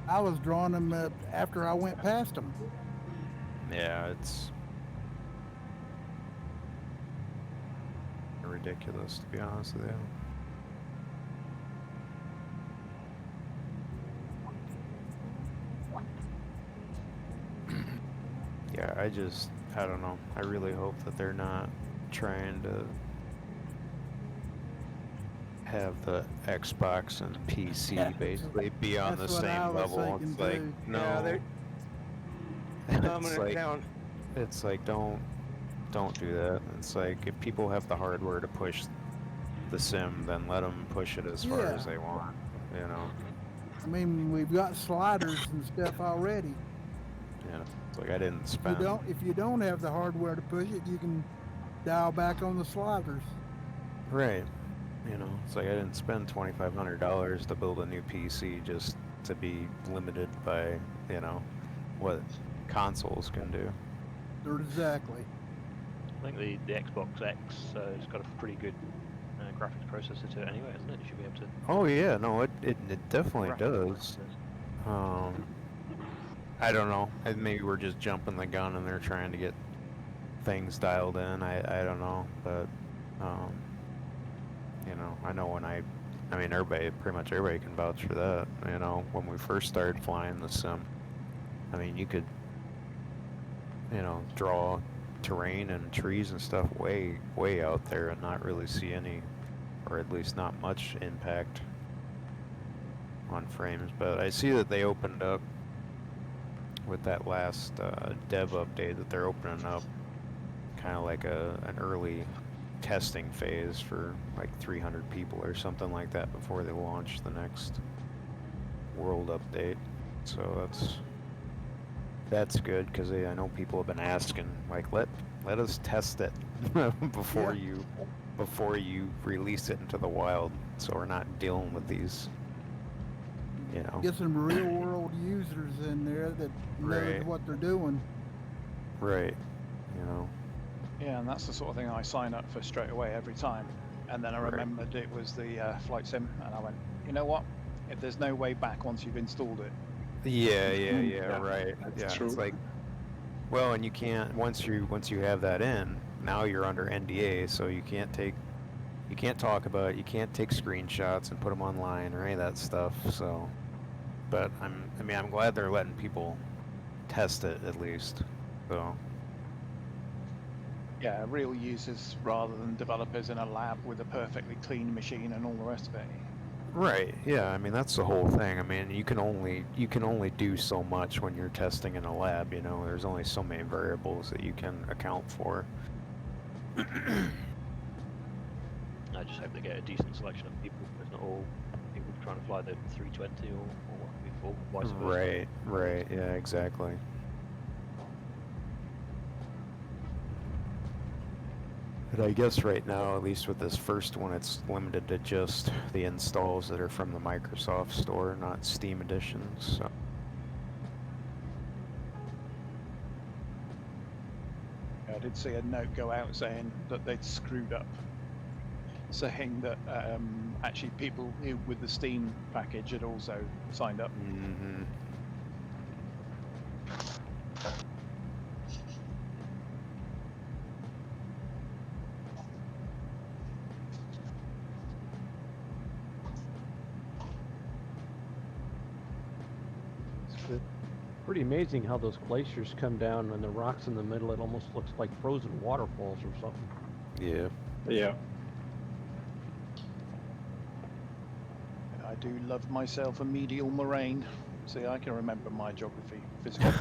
I was drawing them after I went past them. Yeah, it's ridiculous, to be honest with you. Yeah, I don't know. I really hope that they're not trying to have the Xbox and PC basically be on the That's what I same was level. thinking It's like, too. no. Yeah, they're dumbing It's it like, down. it's like, don't do that. It's like, if people have the hardware to push the sim, then let them push it as far Yeah. as they want, you know? I mean, we've got sliders and stuff already. Yeah, it's like I didn't spend. If you don't have the hardware to push it, you can dial back on the sliders. Right. You know, it's like I didn't spend $2,500 to build a new PC just to be limited by, you know, what consoles can do. Exactly. I think the Xbox X has got a pretty good graphics processor to it anyway, isn't it? You should be able to. Oh yeah, no, it definitely does. I don't know. Maybe we're just jumping the gun and they're trying to get things dialed in. I don't know, but you know, I know when I mean, pretty much everybody can vouch for that. You know, when we first started flying the sim, I mean, you could, you know, draw terrain and trees and stuff way out there and not really see any, or at least not much impact on frames. But I see that they opened up with that last dev update that they're opening up kind of like an early testing phase for like 300 people or something like that before they launch the next world update. So that's good because I know people have been asking, like, let us test it before you release it into the wild, so we're not dealing with these, you know. Get some real world users in there that knows what they're doing. Right. You know. Yeah, and that's the sort of thing I sign up for straight away every time. And then I remembered it was the flight sim, and I went, you know what? If there's no way back once you've installed it. Yeah, right. That's true. It's like, well, and you can't once you have that in, now you're under NDA, so you can't talk about it, you can't take screenshots and put them online or any of that stuff. So, but I'm glad they're letting people test it at least. So. Yeah, real users rather than developers in a lab with a perfectly clean machine and all the rest of it. Right. Yeah. I mean, that's the whole thing. I mean, you can only do so much when you're testing in a lab. You know, there's only so many variables that you can account for. I just hope they get a decent selection of people. It's not all people trying to fly the 320 or what vice versa. Right. Yeah. Exactly. But I guess right now, at least with this first one, it's limited to just the installs that are from the Microsoft Store, not Steam editions. So. I did see a note go out saying that they'd screwed up, saying that actually people with the Steam package had also signed up. Mm-hmm. Pretty amazing how those glaciers come down and the rocks in the middle. It almost looks like frozen waterfalls or something. Yeah. Yeah. I do love myself a medial moraine. See, I can remember my geography, physical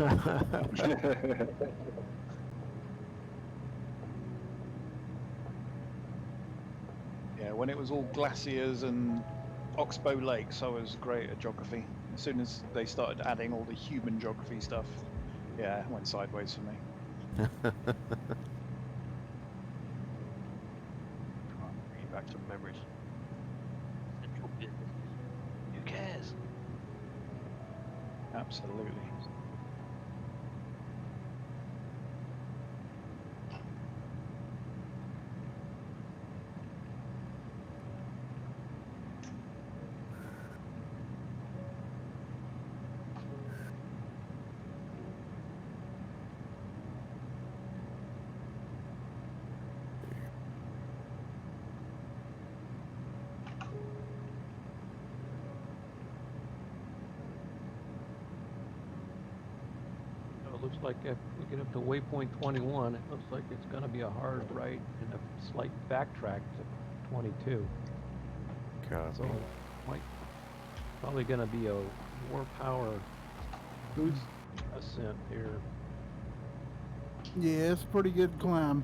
geography. Yeah, when it was all glaciers and oxbow lakes, I was great at geography. As soon as they started adding all the human geography stuff, yeah, it went sideways for me. Bring back some memories. Central business. Who cares? Absolutely. Looks like if we get up to waypoint 21, it looks like it's going to be a hard right and a slight backtrack to 22. God. So probably going to be a more power boost ascent here. Yeah, it's a pretty good climb.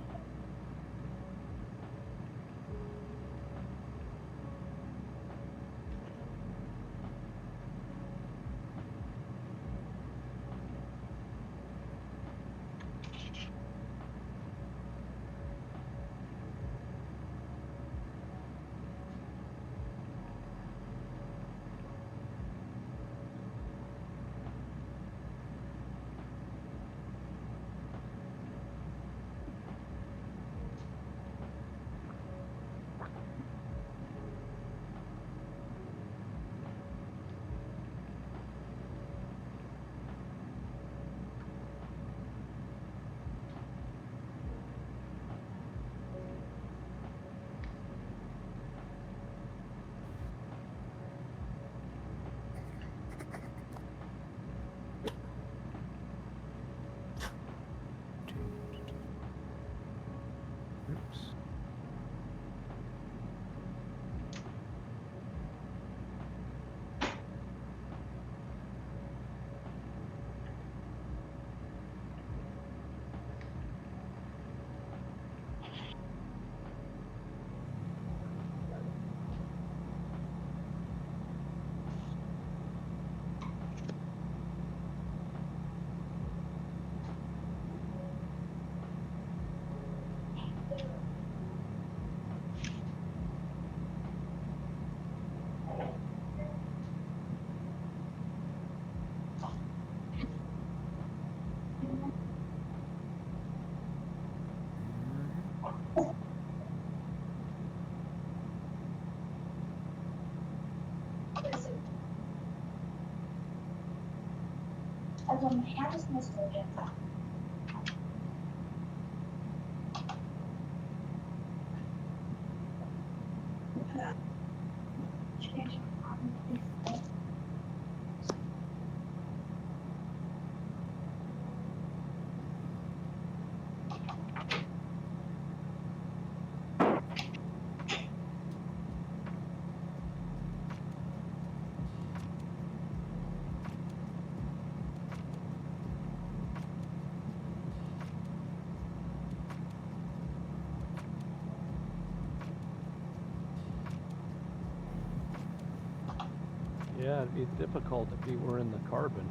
Yeah, it'd be difficult if you were in the carbon.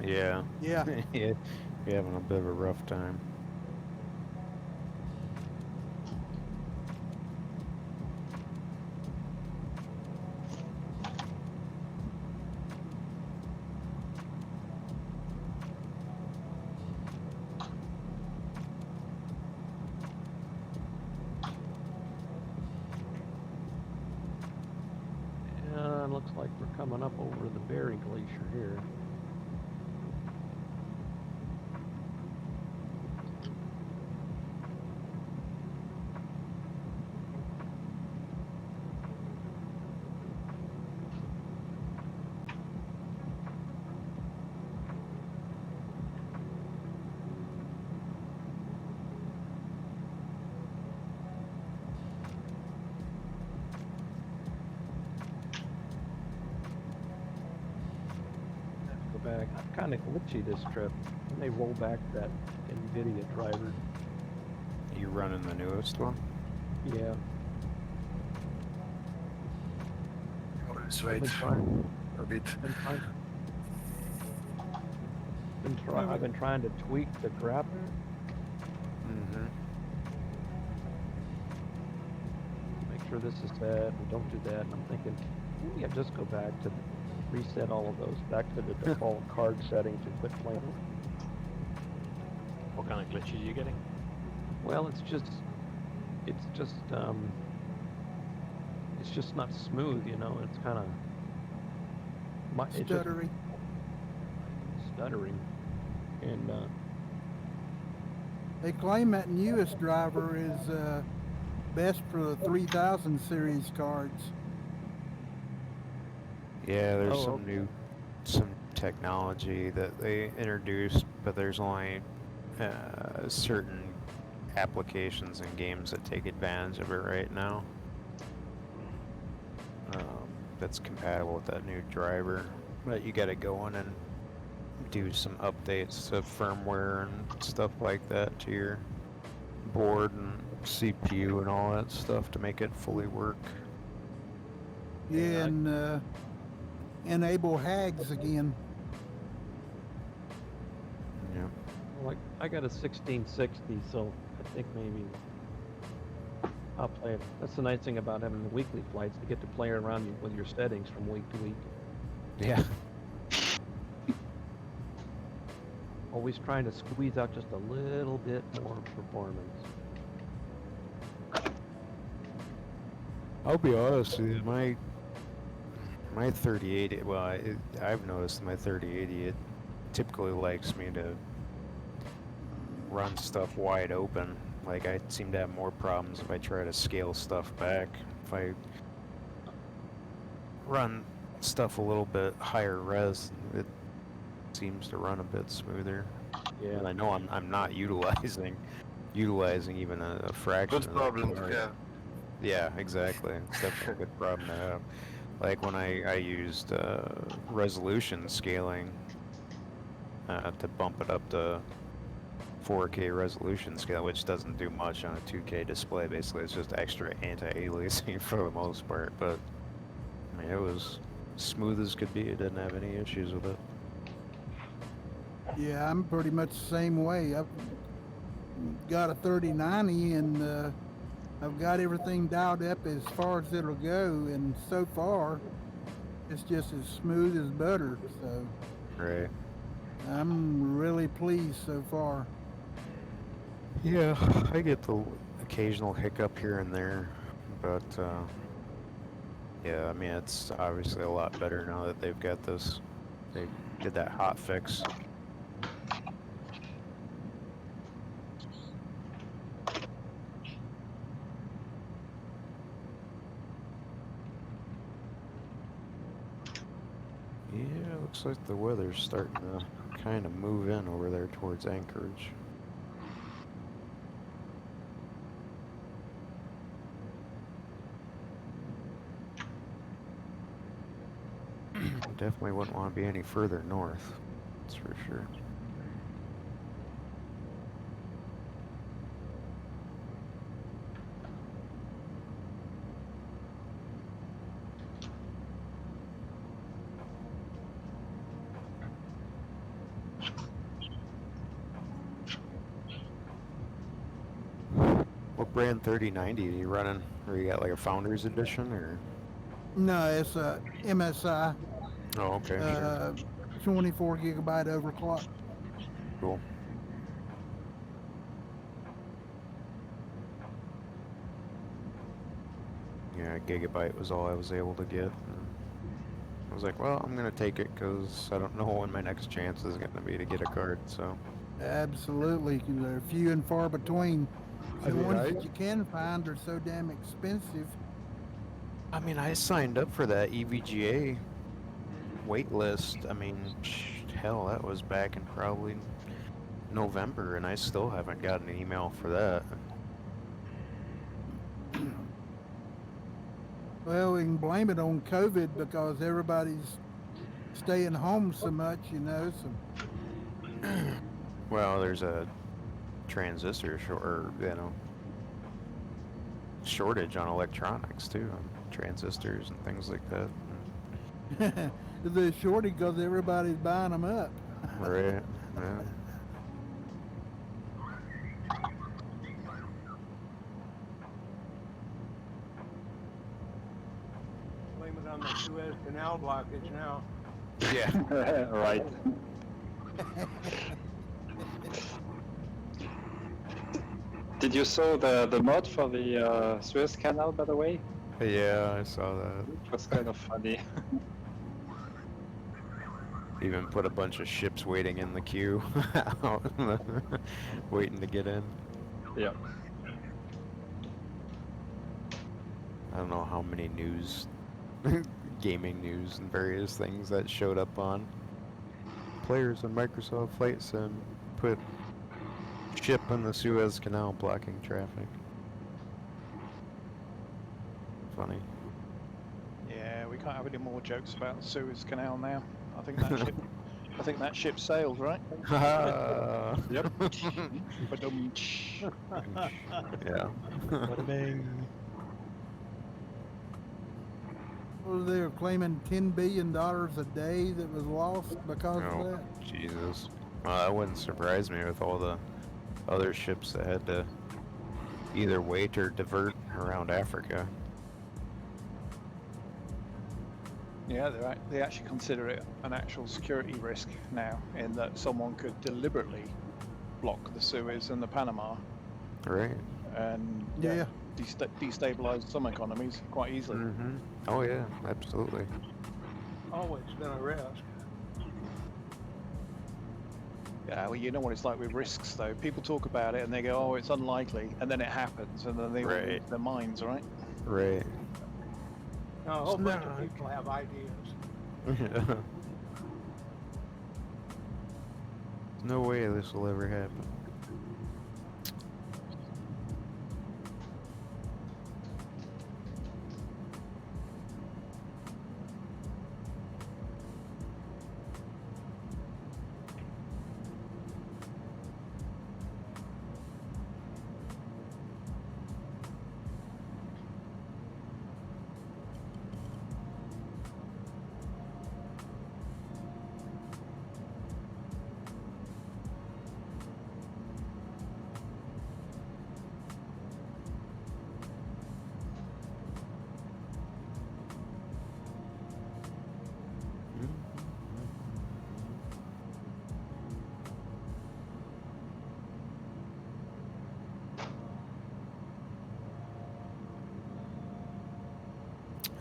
Yeah. Yeah. Yeah. You're having a bit of a rough time. Yeah, it looks like we're coming up over the Berry Glacier here. Back. Kind of glitchy this trip. When they roll back that NVIDIA driver. You running the newest one? Yeah. Let's wait a bit. I've been trying to tweak the graphic. Mm-hmm. Make sure this is set and don't do that. And I'm thinking, maybe I just go back to reset all of those back to the default card settings and quit playing. What kind of glitches are you getting? Well, it's just not smooth, you know. It's kind of stuttering, and They claim that newest driver is best for the 3000 series cards. Yeah, there's some technology that they introduced, but there's only certain applications and games that take advantage of it right now. That's compatible with that new driver, but you got to go in and do some updates to firmware and stuff like that to your board and CPU and all that stuff to make it fully work. Yeah, and enable hags again. Yeah. like I got a 1660, so I think maybe I'll play it. That's the nice thing about having the weekly flights. You get to play around with your settings from week to week. Yeah. Always trying to squeeze out just a little bit more performance. I'll be honest with you, my 3080, well, I've noticed my 3080, it typically likes me to run stuff wide open. Like, I seem to have more problems if I try to scale stuff back. If I run stuff a little bit higher res, it seems to run a bit smoother. Yeah. And I know I'm not utilizing even a fraction Good of problem that. to have. Yeah, exactly. It's definitely a good problem to have. Like when I used resolution scaling to bump it up to 4K resolution scale, which doesn't do much on a 2K display. Basically, it's just extra anti-aliasing for the most part. But I mean, it was smooth as could be. It didn't have any issues with it. Yeah, I'm pretty much the same way. I've got a 3090 and I've got everything dialed up as far as it'll go, and so far it's just as smooth as butter. So Right. I'm really pleased so far. Yeah, I get the occasional hiccup here and there, but yeah, I mean, it's obviously a lot better now that they've got this. They did that hot fix Looks like the weather's starting to kind of move in over there towards Anchorage. Definitely wouldn't want to be any further north, that's for sure. What brand 3090 are you running? Or you got like a Founders Edition or? No, it's a MSI, Oh, okay, sure. 24 gigabyte overclock. Cool. Yeah, gigabyte was all I was able to get. And I was like, well, I'm gonna take it because I don't know when my next chance is gonna be to get a card. So. Absolutely, 'cause they're few and far between. I The mean, ones that you can find are so damn expensive. I mean, I signed up for that EVGA wait list. I mean, hell, that was back in probably November, and I still haven't gotten an email for that. Well, we can blame it on COVID because everybody's staying home so much, you know. So, Well, there's a transistor shortage on electronics too, on transistors and things like that. they're shorty because everybody's buying them up. Right. Yeah. Blame it on the Suez Canal blockage now. Yeah. Right. Did you saw the mod for the Suez Canal, by the way? Yeah, I saw that. It was kind of funny. Even put a bunch of ships waiting in the queue, waiting to get in. Yeah. I don't know how many gaming news and various things that showed up on. Players on Microsoft Flight Sim put ship in the Suez Canal blocking traffic. Funny. Yeah, we can't have any more jokes about the Suez Canal now. I think that ship sailed, right? Yep. Yeah. Bada bing. Well, they were claiming $10 billion a day that was lost because of Oh, that. Jesus. Well, that wouldn't surprise me with all the other ships that had to either wait or divert around Africa. Yeah, they actually consider it an actual security risk now, in that someone could deliberately block the Suez and the Panama, Right. and Yeah. destabilize some economies quite easily. Mm-hmm. Oh, yeah, absolutely. Always been a risk. Yeah, well, you know what it's like with risks, though. People talk about it and they go, "Oh, it's unlikely," and then it happens, and then they all lose their minds, right? Right. No, a whole bunch of people have ideas. No way this will ever happen.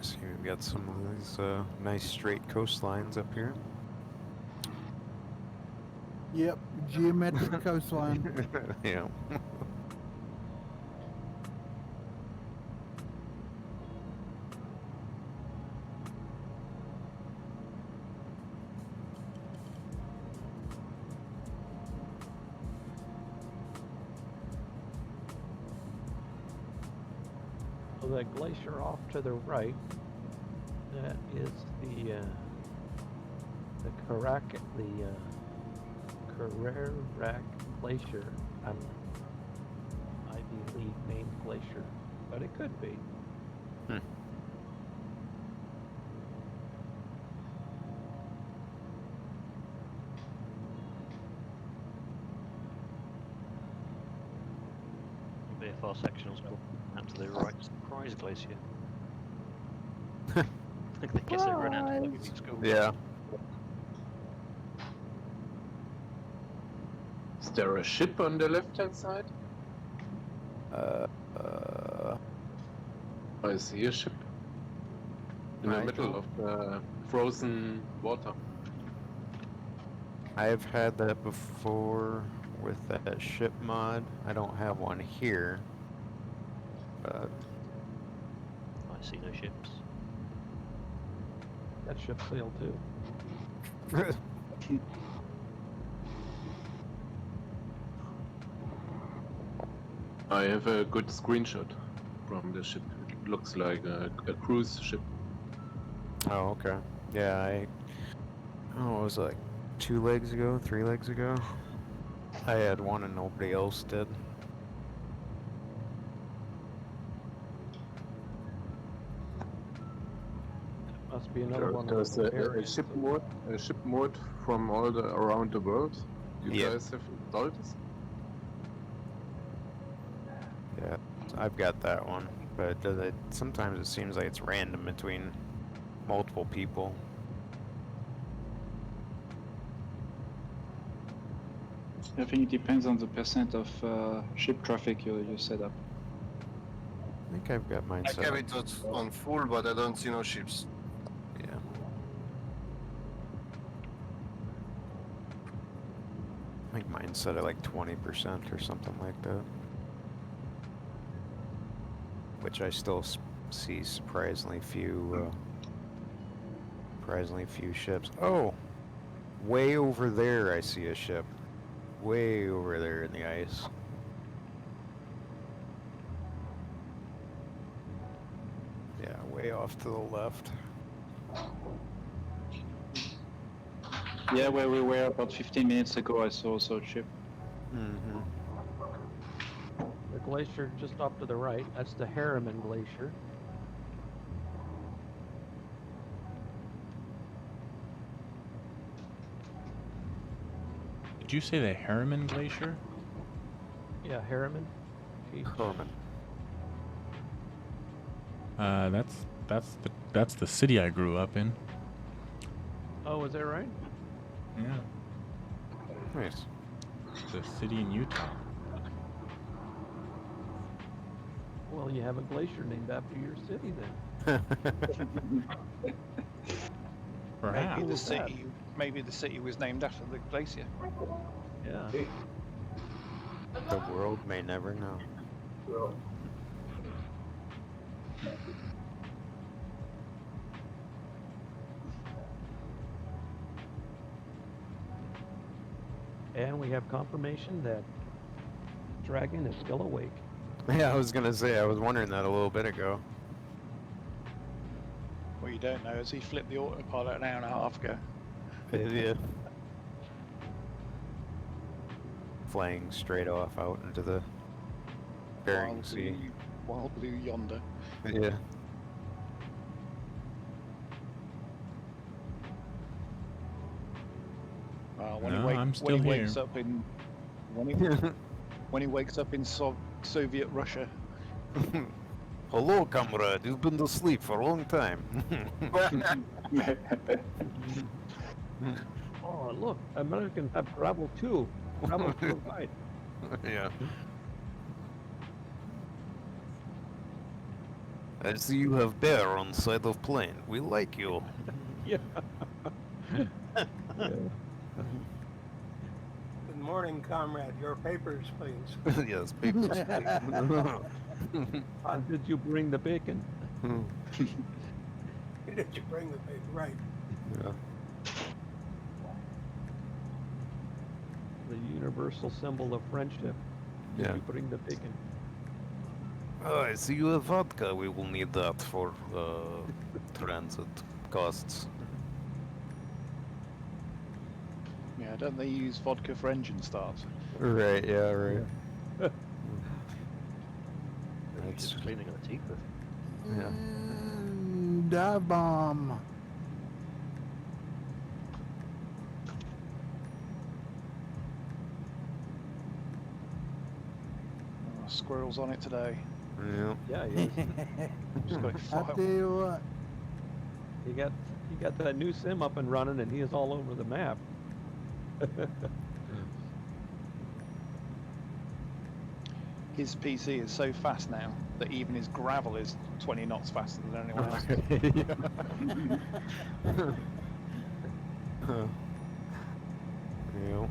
See, we've got some of these nice straight coastlines up here. Yep, geometric coastline. Yeah. So that glacier off to the right, that is the Carrerack Glacier. I believe named glacier, but it could be. Hmm. The BFR sectionals go out to the right. Surprise glacier. I guess they run out to the school. Yeah. Is there a ship on the left-hand side? I see a ship in the I middle don't- of the frozen water. I've had that before with that ship mod. I don't have one here, but I see no ships. That ship sailed too. I have a good screenshot from the ship. It looks like a cruise ship. oh, okay. Yeah, it was like 2 legs ago, 3 legs ago. I had one and nobody else did. Must be another one. There's a ship mode from all around the world. You Yep. guys have installed this? Yeah, I've got that one, but sometimes it seems like it's random between multiple people. I think it depends on the percent of ship traffic you set up. I think I've got mine I set have up. it on full, but I don't see no ships. Yeah. I think mine's set at like 20% or something like that. Which I still see surprisingly few ships. Oh! Way over there I see a ship. Way over there in the ice. Yeah, way off to the left. Yeah, where we were about 15 minutes ago, I saw a ship. Mm-hmm. The glacier just off to the right, that's the Harriman Glacier. Did you say the Harriman Glacier? Yeah, Harriman. Herman. That's the city I grew up in. Oh, is that right? Yeah, Nice. the city in Utah. Well, you have a glacier named after your city then. Perhaps. Maybe the city was named after the glacier. Yeah. The world may never know. And we have confirmation that Dragon is still awake. Yeah, I was gonna say, I was wondering that a little bit ago. What you don't know is he flipped the autopilot an hour and a half ago. Yeah. Flying straight off out into the Bering Sea. Wild blue yonder. Yeah. No, I'm still when he here. wakes up in when he wakes up in Soviet Russia. Hello, comrade. You've been asleep for a long time. Oh, look, Americans have traveled too. Traveled to the right. Yeah. I see you have bear on side of plane. We like you. Yeah. Good morning, comrade. Your papers, please. Yes, papers, please. Did you bring the bacon? Did you bring the paper? Right. Yeah. The universal symbol of friendship. Did Yeah. you bring the bacon? Oh, I see you have vodka. We will need that for transit costs. Yeah, don't they use vodka for engine starts? Right, yeah, right. Maybe That's just cleaning our teeth with. yeah. Dive bomb. Oh, squirrels on it today. Yeah. Yeah, he is. Just got it I filed. tell you what. He got that new sim up and running, and he is all over the map. His PC is so fast now that even his gravel is 20 knots faster than anyone else. Yeah.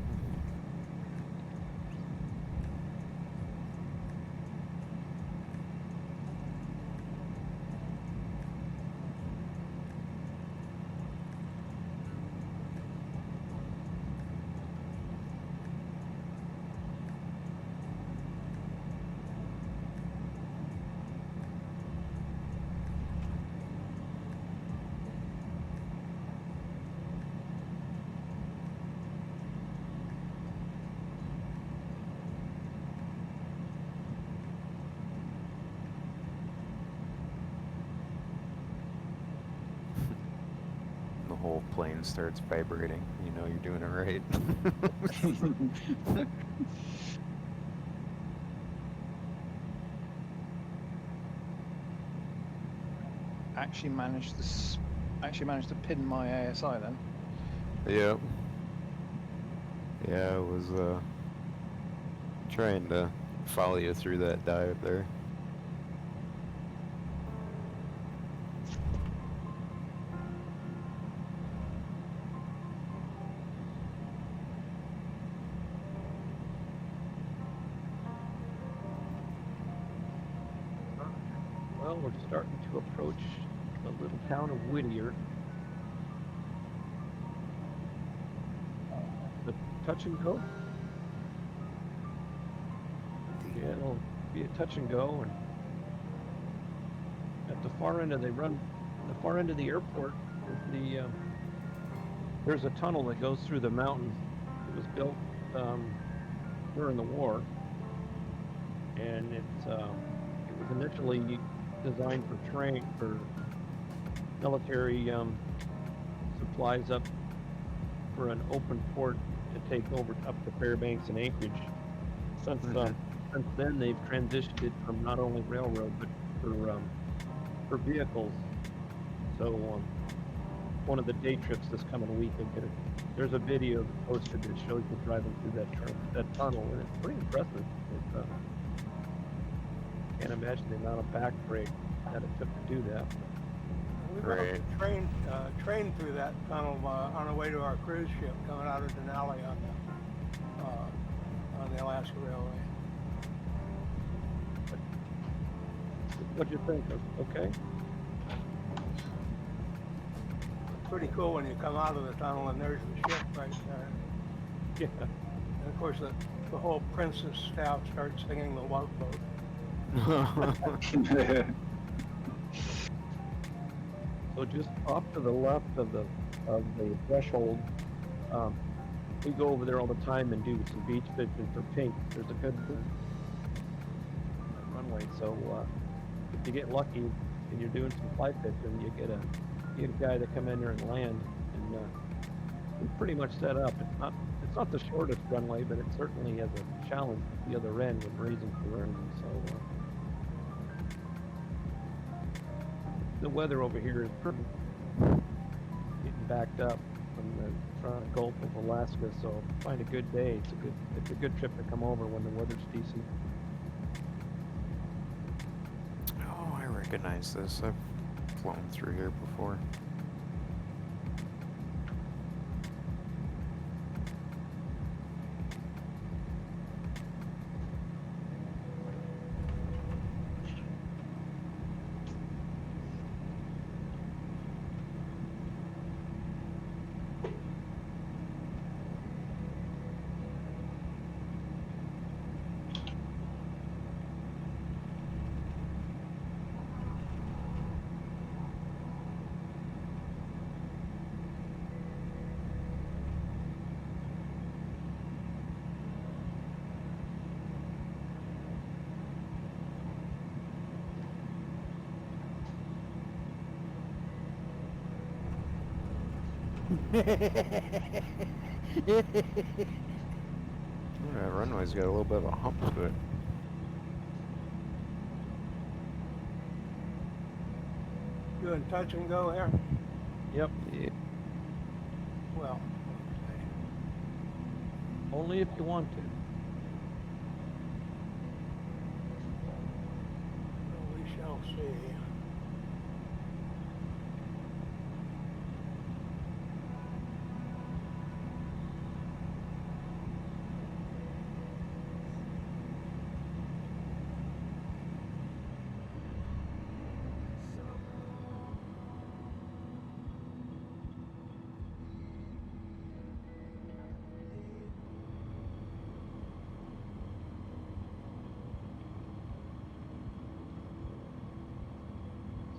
The whole plane starts vibrating. You know you're doing it right. Actually managed to pin my ASI then. Yep. Yeah, I was trying to follow you through that dive there. Well, we're starting to approach the little town of Whittier. The touch and go? Yeah, it'll be a touch and go, and at the far end of the airport, there's a tunnel that goes through the mountain. It was built during the war, and it was initially designed for military supplies up for an open port to take over up to Fairbanks and Anchorage. Since then, they've transitioned it from not only railroad but for vehicles. So one of the day trips this coming weekend, there's a video posted that shows you driving through that tunnel, and it's pretty impressive. Can't imagine the amount of back brake that it took to do that. We rode train through that tunnel on our way to our cruise ship coming out of Denali on the Alaska Railway. What'd you think? Okay. Pretty cool when you come out of the tunnel and there's the ship right there. Yeah. And of course the whole Princess staff starts singing the Love Boat. So just off to the left of the threshold, we go over there all the time and do some beach fishing for pink. There's a good runway, so if you get lucky and you're doing some fly fishing, you get a guy to come in there and land, and we pretty much set up. It's not the shortest runway, but it certainly has a challenge at the other end when raising for earnings. So the weather over here is pretty getting backed up from the Gulf of Alaska, so find a good day. It's a good trip to come over when the weather's decent. Oh, I recognize this. I've flown through here before. That runway's got a little bit of a hump to it. Doing touch and go here? Yep. Yeah. Well, Only if you want to. we shall see.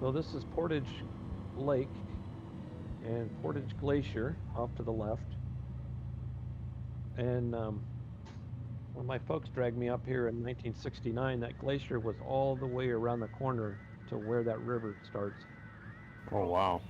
So this is Portage Lake and Portage Glacier off to the left. And when my folks dragged me up here in 1969, that glacier was all the way around the corner to where that river starts. Oh, wow.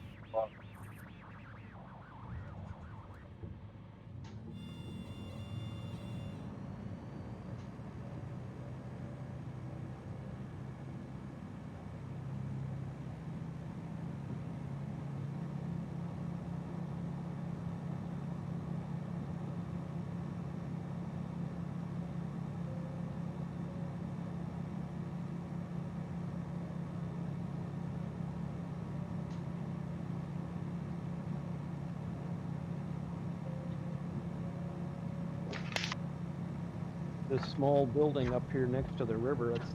This small building up here next to the river, that's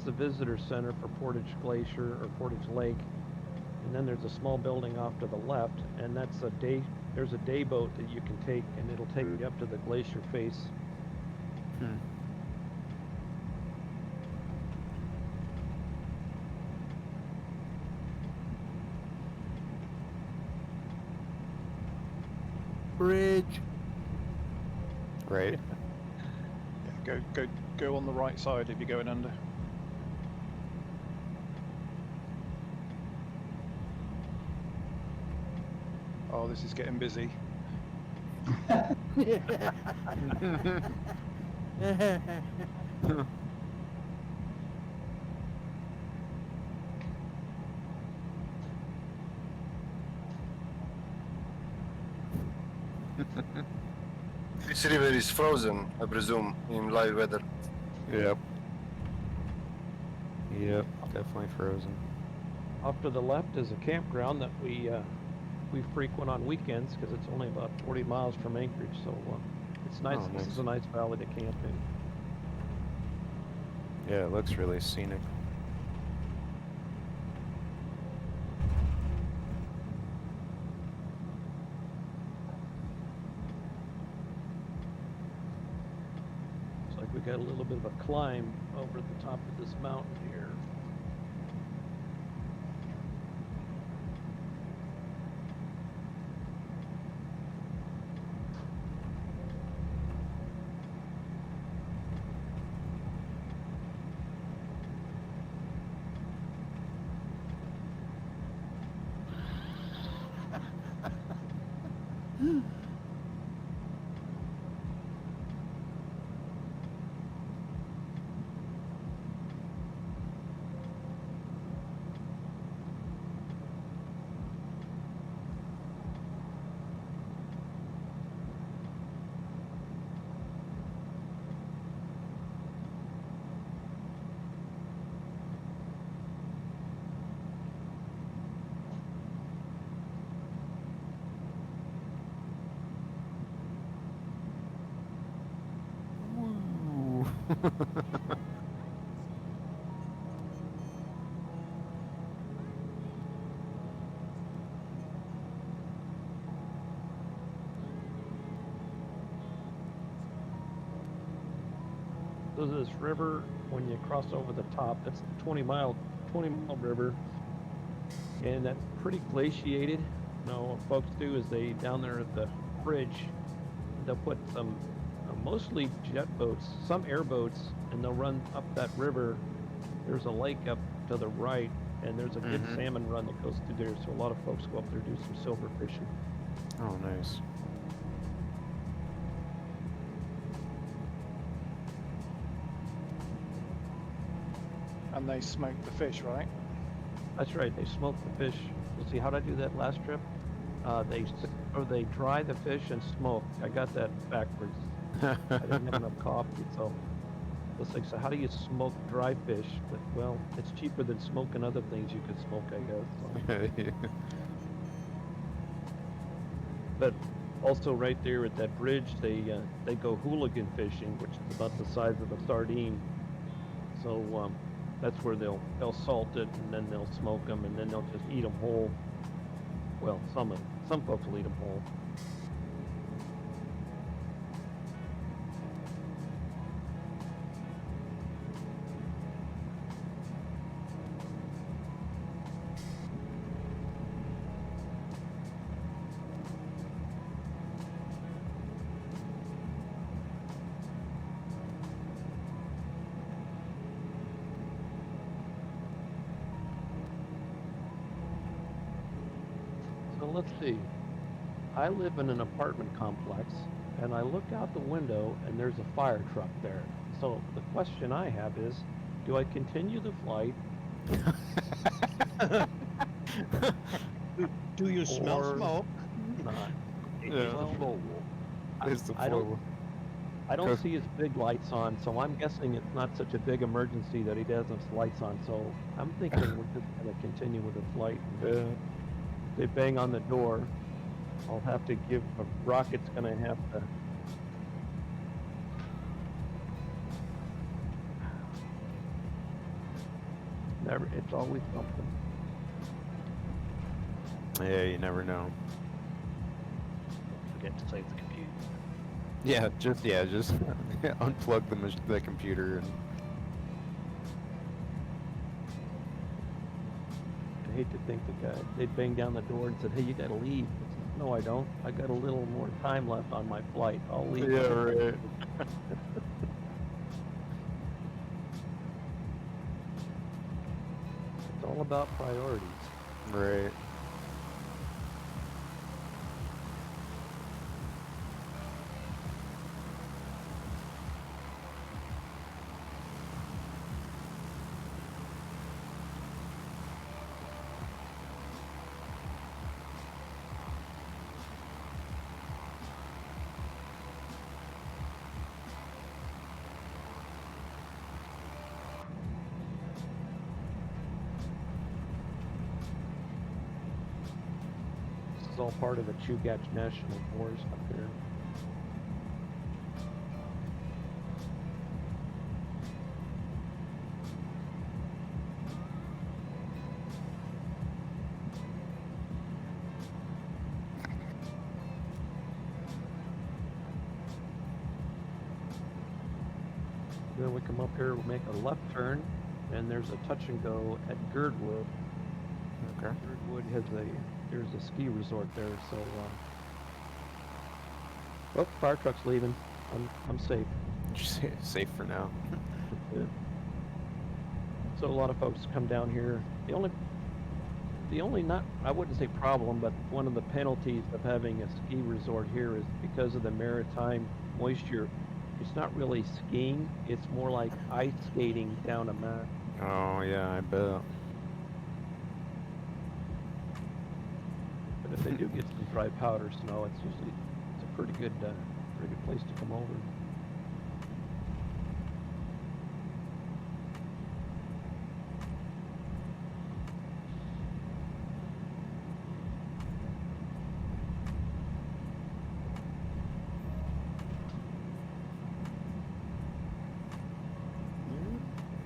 the visitor center for Portage Glacier or Portage Lake. And then there's a small building off to the left, and there's a day boat that you can take, and it'll take you up to the glacier face. Bridge. Right. Yeah, go on the right side if you're going under. Oh, this is getting busy. This river is frozen, I presume, in live weather. Yep. Yep, definitely frozen. Off to the left is a campground that we frequent on weekends because it's only about 40 miles from Anchorage, so it's nice. Oh, This nice. is a nice valley to camp in. Yeah, it looks really scenic. Looks like we got a little bit of a climb over the top of this mountain here. Woo. So this river, when you cross over the top, that's the 20-mile river, and that's pretty glaciated. Now, what folks do is they, down there at the bridge, they'll put some, mostly jet boats, some airboats, and they'll run up that river. There's a lake up to the right, and there's a good salmon run that goes through there, so a lot of folks go up there and do some silver fishing. Oh, nice. And they smoke the fish, right? That's right. They smoke the fish. Let's see, how did I do that last trip? They dry the fish and smoke. I got that backwards. I didn't have enough coffee, so it's like, so how do you smoke dry fish? But well, it's cheaper than smoking other things you could smoke, I guess. So. But also right there at that bridge, they go hooligan fishing, which is about the size of a sardine. So that's where they'll salt it, and then they'll smoke them, and then they'll just eat them whole. Well, some folks will eat them whole. So let's see. I live in an apartment complex, and I look out the window, and there's a fire truck there. So the question I have is, do I continue the flight? Do you smell Or smoke? not? Yeah. Well, There's the I don't. forward. I don't Go- see his big lights on, so I'm guessing it's not such a big emergency that he does have his lights on. So I'm thinking we're just gonna continue with the flight. Yeah. If they bang on the door, I'll have to give a rocket's gonna have to. Never. It's always something. Yeah, you never know. Forget to save the computer. Yeah, just unplug the computer and. I hate to think the guy, they banged down the door and said, "Hey, you gotta leave." I said, "No, I don't. I got a little more time left on my flight. I'll leave." Yeah, right. It's all about priorities. Right. This is all part of the Chugach National Forest up here. Then we come up here, we'll make a left turn, and there's a touch and go at Girdwood. Okay. Girdwood there's a ski resort there, so oh, fire truck's leaving. I'm safe. Just safe for now. Yeah. So a lot of folks come down here. The only not, I wouldn't say problem, but one of the penalties of having a ski resort here is because of the maritime moisture. It's not really skiing, it's more like ice skating down a mountain. Oh yeah, I bet. But if they do get some dry powder snow, it's a pretty good place to come over.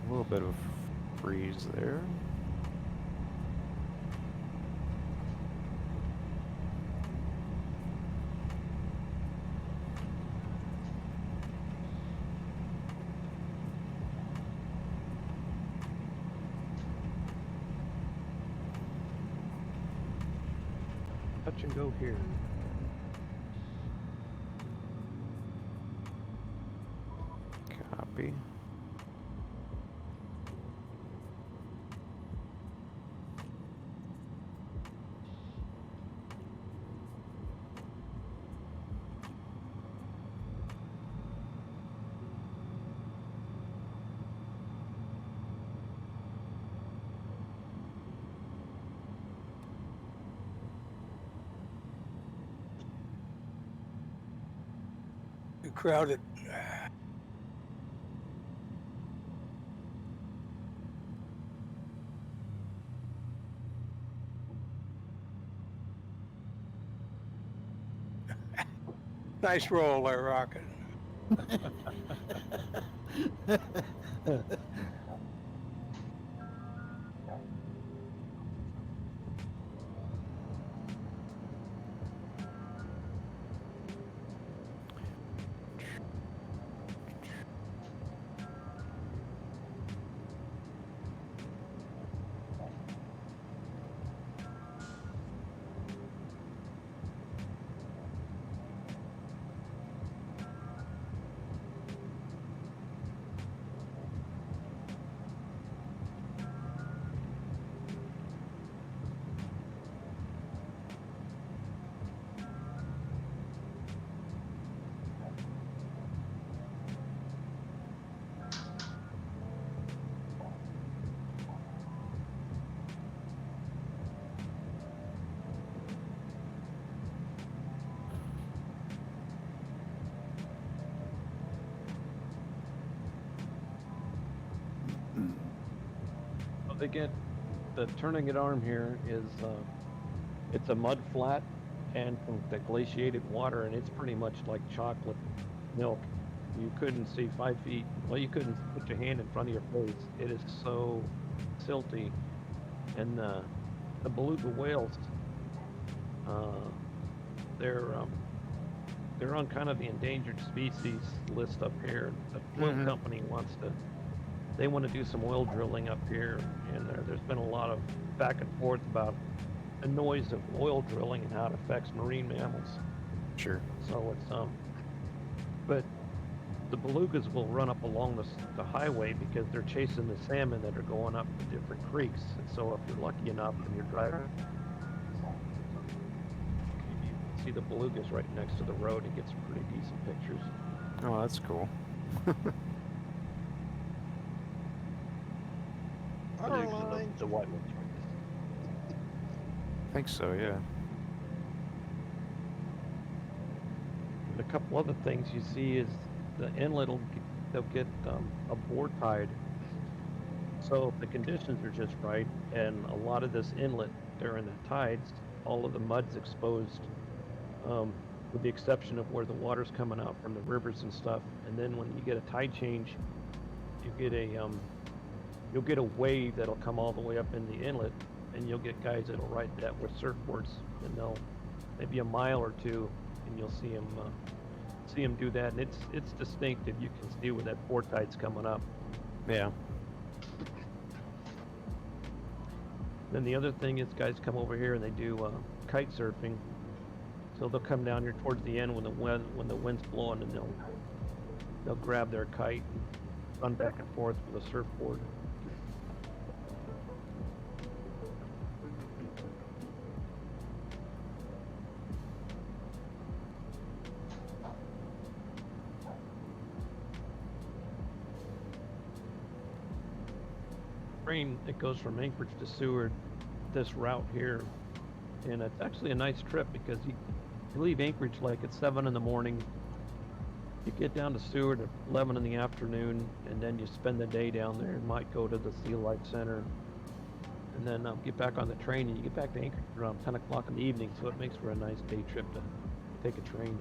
A little bit of freeze there. Touch and go here. Copy. crowded. Nice roll there, Rocket. They get the turning arm here is it's a mud flat and from the glaciated water, and it's pretty much like chocolate milk. You couldn't see 5 feet. Well, you couldn't put your hand in front of your face. It is so silty. And the beluga whales, they're on kind of the endangered species list up here. The oil company they want to do some oil drilling up here, and there's been a lot of back and forth about the noise of oil drilling and how it affects marine mammals. Sure. So it's but the belugas will run up along the highway because they're chasing the salmon that are going up the different creeks. And so if you're lucky enough and you're driving, you can see the belugas right next to the road and get some pretty decent pictures. Oh, that's cool. The white ones, right? I think so, yeah. And a couple other things you see is the inlet they'll get a board tide. So if the conditions are just right, and a lot of this inlet during the tides, all of the mud's exposed, with the exception of where the water's coming out from the rivers and stuff. And then when you get a tide change, you get you'll get a wave that'll come all the way up in the inlet, and you'll get guys that'll ride that with surfboards, and they'll maybe a mile or two, and you'll see them do that, and it's distinctive. You can see where that board tide's coming up. Yeah. Then the other thing is guys come over here and they do kite surfing. So they'll come down here towards the end when the wind's blowing, and they'll grab their kite and run back and forth with a surfboard. Train that goes from Anchorage to Seward, this route here, and it's actually a nice trip because you leave Anchorage like at 7 in the morning, you get down to Seward at 11 in the afternoon, and then you spend the day down there. You might go to the Sea Life Center, and then get back on the train, and you get back to Anchorage around 10 o'clock in the evening, so it makes for a nice day trip to take a train.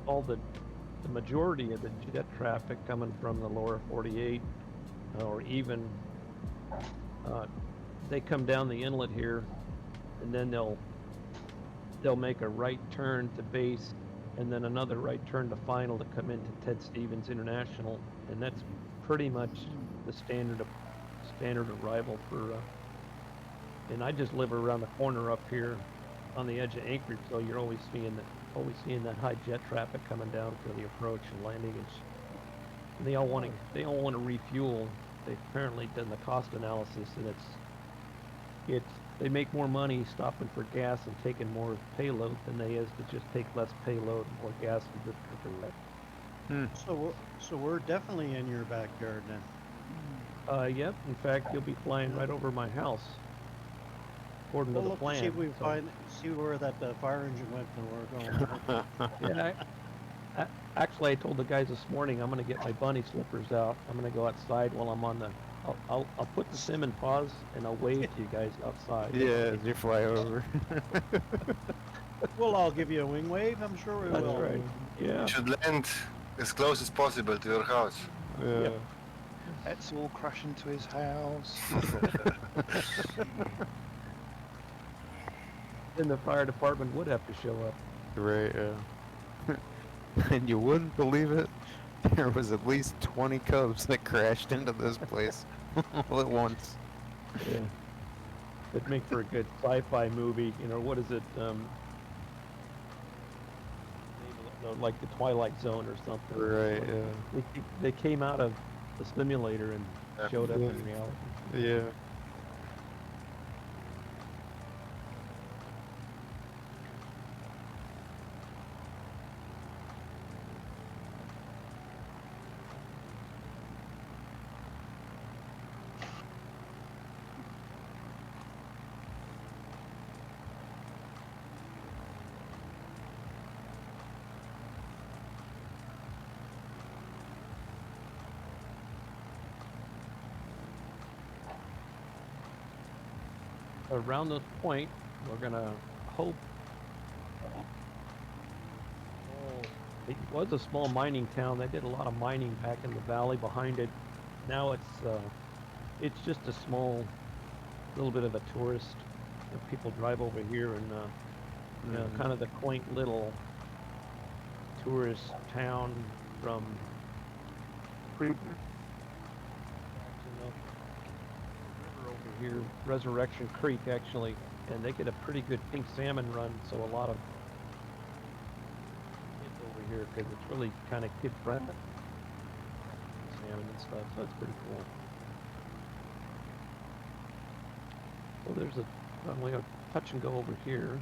All the majority of the jet traffic coming from the lower 48, or even they come down the inlet here, and then they'll make a right turn to base, and then another right turn to final to come into Ted Stevens International, and that's pretty much the standard arrival for. And I just live around the corner up here on the edge of Anchorage, so you're always seeing that high jet traffic coming down for the approach and landing, and they all want to refuel. They've apparently done the cost analysis, and they make more money stopping for gas and taking more payload than they is to just take less payload and more gas and just cook it. So we're definitely in your backyard then. Yep. In fact, you'll be flying right over my house, according to We'll the look to plan. see if we so- see where that fire engine went and where we're going. Yeah. Actually, I told the guys this morning I'm going to get my bunny slippers out. I'm going to go outside while I'm on the. I'll put the sim in pause and I'll wave to you guys outside. Yeah, as you fly over. We'll all give you a wing wave. I'm sure we That's will. right. Yeah. You should land as close as possible to your house. Yeah. Yep. Let's all crash into his house. Then the fire department would have to show up. Right, yeah. And you wouldn't believe it, there was at least 20 Cubs that crashed into this place all at once. Yeah. It'd make for a good sci-fi movie. You know, what is it? Like the Twilight Zone or something. Right, yeah. They came out of the simulator and showed up in reality. Yeah. Around this point, we're gonna hope. It was a small mining town. They did a lot of mining back in the valley behind it. Now it's just a small, little bit of a tourist. People drive over here and you know, kind of the quaint little tourist town from river over here, Resurrection Creek actually, and they get a pretty good pink salmon run, so a lot of kids over here because it's really kind of kid friendly salmon and stuff, so it's pretty cool. So there's only a touch and go over here.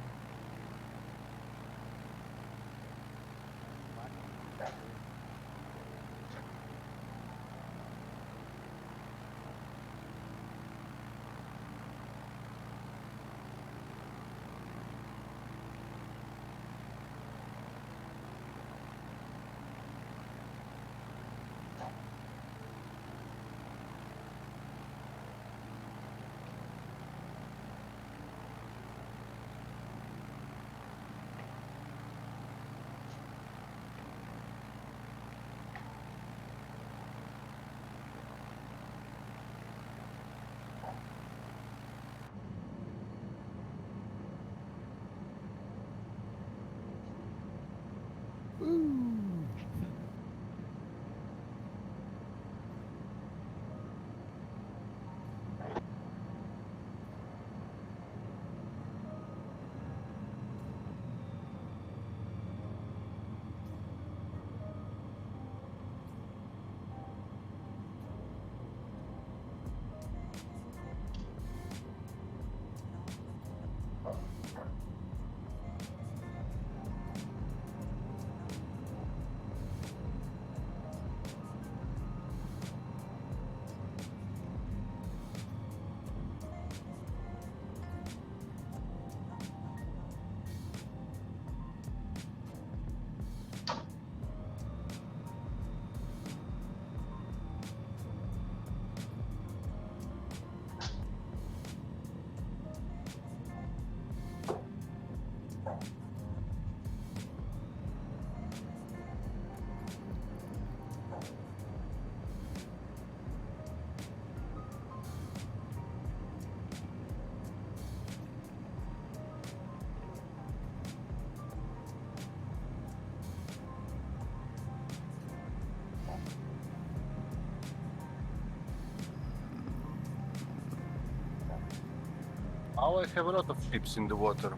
Now I have a lot of ships in the water.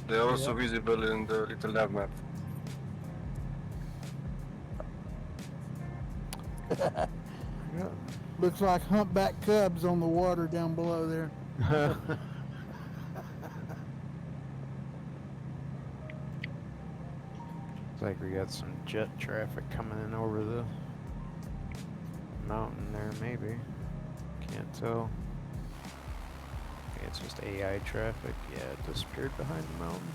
They are also visible in the little nav map. Looks like humpback cubs on the water down below there. Looks like we got some jet traffic coming in over the mountain there, maybe. Can't tell. Okay, it's just AI traffic. Yeah, it disappeared behind the mountain.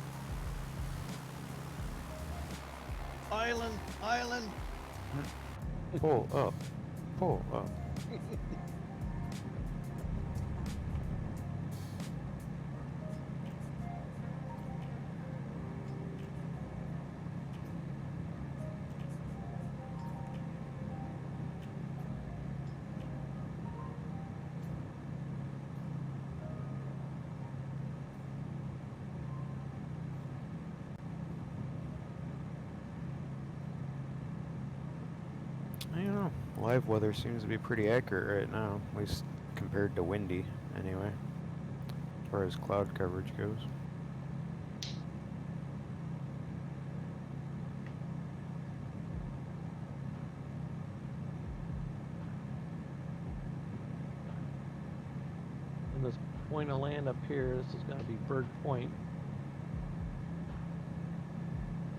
Island, island. Pull up. Pull up. I don't know. Live weather seems to be pretty accurate right now, at least compared to windy, anyway, as far as cloud coverage goes. And this point of land up here, this is going to be Bird Point.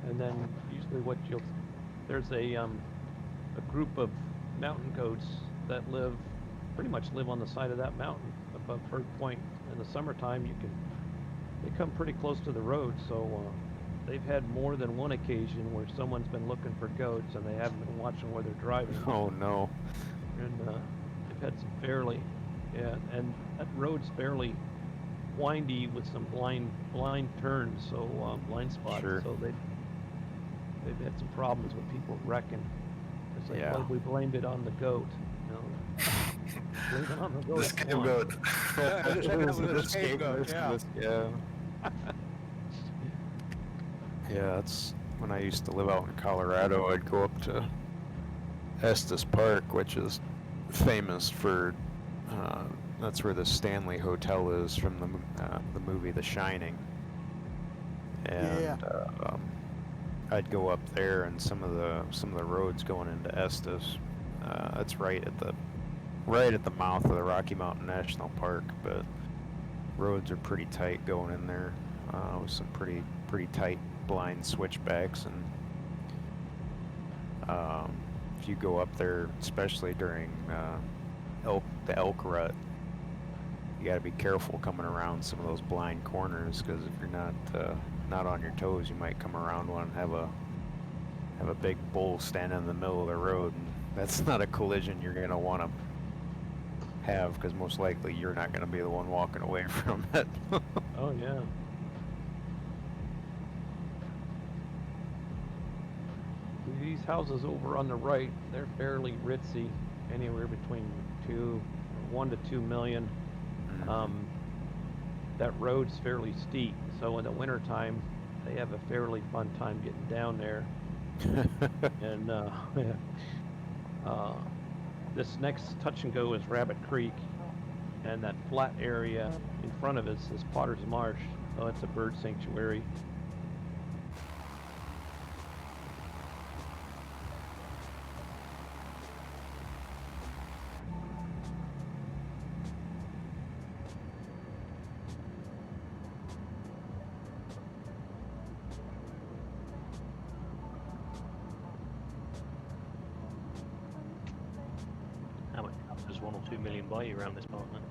And then usually what you'll, there's a group of mountain goats that pretty much live on the side of that mountain above Bird Point. In the summertime, they come pretty close to the road, so they've had more than one occasion where someone's been looking for goats and they haven't been watching where they're driving. Oh no. And they've had some fairly, yeah, and that road's fairly windy with some blind turns, so blind spots. Sure. So they've had some problems with people wrecking. It's like, Yeah. well, we blamed it on the goat. You know, blame it on the goat. The scapegoat. The scapegoat, yeah. Yeah. Yeah, that's when I used to live out in Colorado. I'd go up to Estes Park, which is famous for. That's where the Stanley Hotel is from the movie The Shining. And Yeah. I'd go up there, and some of the roads going into Estes. It's right at the mouth of the Rocky Mountain National Park, but roads are pretty tight going in there with some pretty tight blind switchbacks, and if you go up there, especially during the elk rut, you got to be careful coming around some of those blind corners, because if you're not on your toes, you might come around one and have a big bull standing in the middle of the road, and that's not a collision you're going to want to have, because most likely you're not going to be the one walking away from it. Oh yeah. These houses over on the right, they're fairly ritzy, anywhere between 1 to 2 million. That road's fairly steep, so in the wintertime, they have a fairly fun time getting down there. And this next touch and go is Rabbit Creek, and that flat area in front of us is Potter's Marsh, so it's a bird sanctuary. How much does 1 or 2 million buy you around this part then?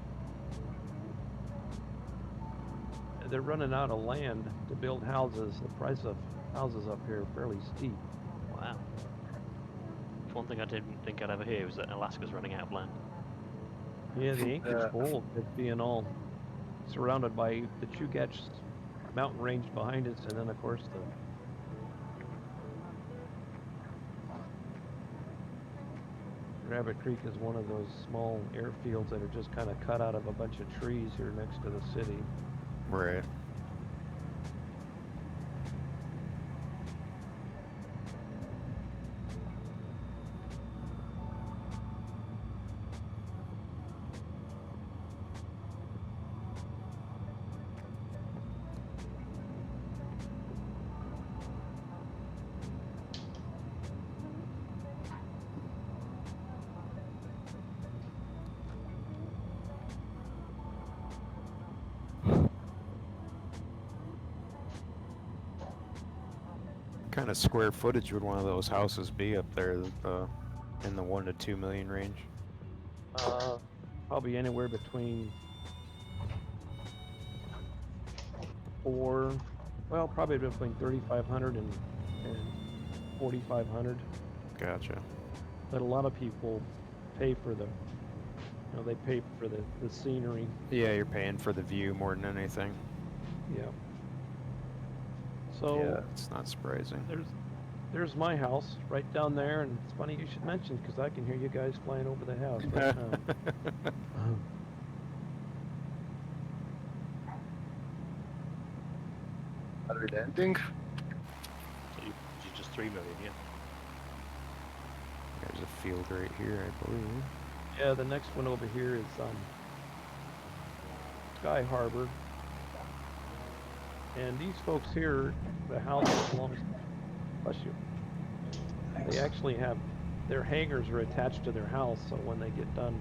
They're running out of land to build houses. The price of houses up here are fairly steep. Wow. One thing I didn't think I'd ever hear was that Alaska's running out of land. Yeah, the Anchorage Bowl is being all surrounded by the Chugach mountain range behind us, and then of course the Rabbit Creek is one of those small airfields that are just kind of cut out of a bunch of trees here next to the city. Right. kind of square footage would one of those houses be up there in the 1 to 2 million range? Probably anywhere between probably between 3,500 and 4,500. Gotcha. But a lot of people pay for they pay for the scenery. Yeah, you're paying for the view more than anything. Yeah. So yeah, it's not surprising. There's my house right down there, and it's funny you should mention because I can hear you guys flying over the house right now. Are we landing? So you just 3 million, yeah. There's a field right here, I believe. Yeah, the next one over here is Sky Harbor. And these folks here, the house belongs, bless you. They actually have, their hangars are attached to their house, so when they get done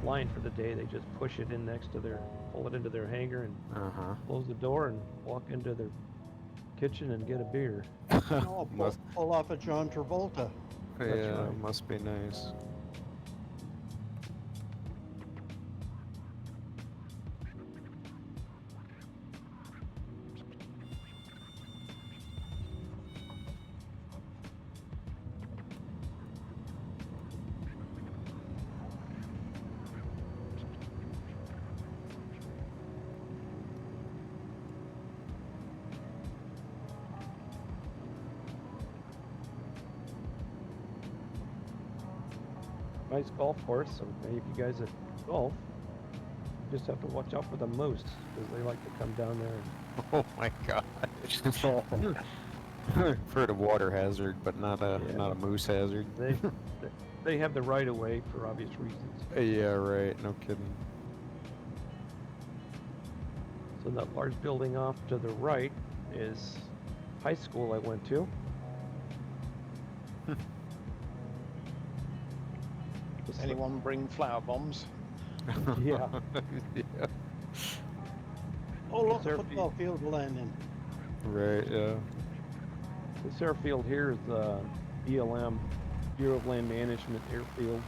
flying for the day, they just push it in next to pull it into their hangar and close the door and walk into their kitchen and get a beer. Oh, pull off a John Travolta. Yeah, right. Must be nice. Nice golf course, so if you guys at golf, you just have to watch out for the moose, because they like to come down there and... Oh my gosh. I've heard of water hazard, but not a moose hazard. They have the right of way for obvious reasons. Yeah, right, no kidding. So that large building off to the right is high school I went to. Anyone bring flower bombs? Yeah. Yeah. Oh, look, a football field to land in. Right, yeah. This airfield here is the BLM, Bureau of Land Management airfield.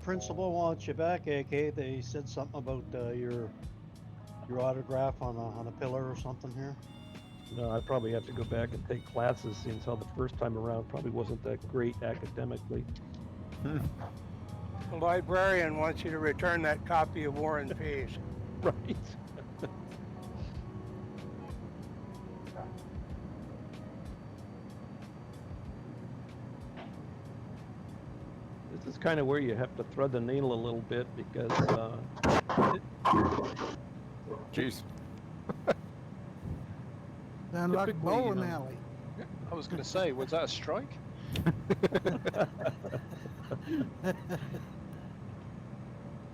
Principal wants you back, AK. They said something about your autograph on a pillar or something here. No, I probably have to go back and take classes since how the first time around probably wasn't that great academically. The librarian wants you to return that copy of War and Peace. Right. This is kind of where you have to thread the needle a little bit because Jeez. Sound like a Typically, bowling alley. I was going to say, was that a strike?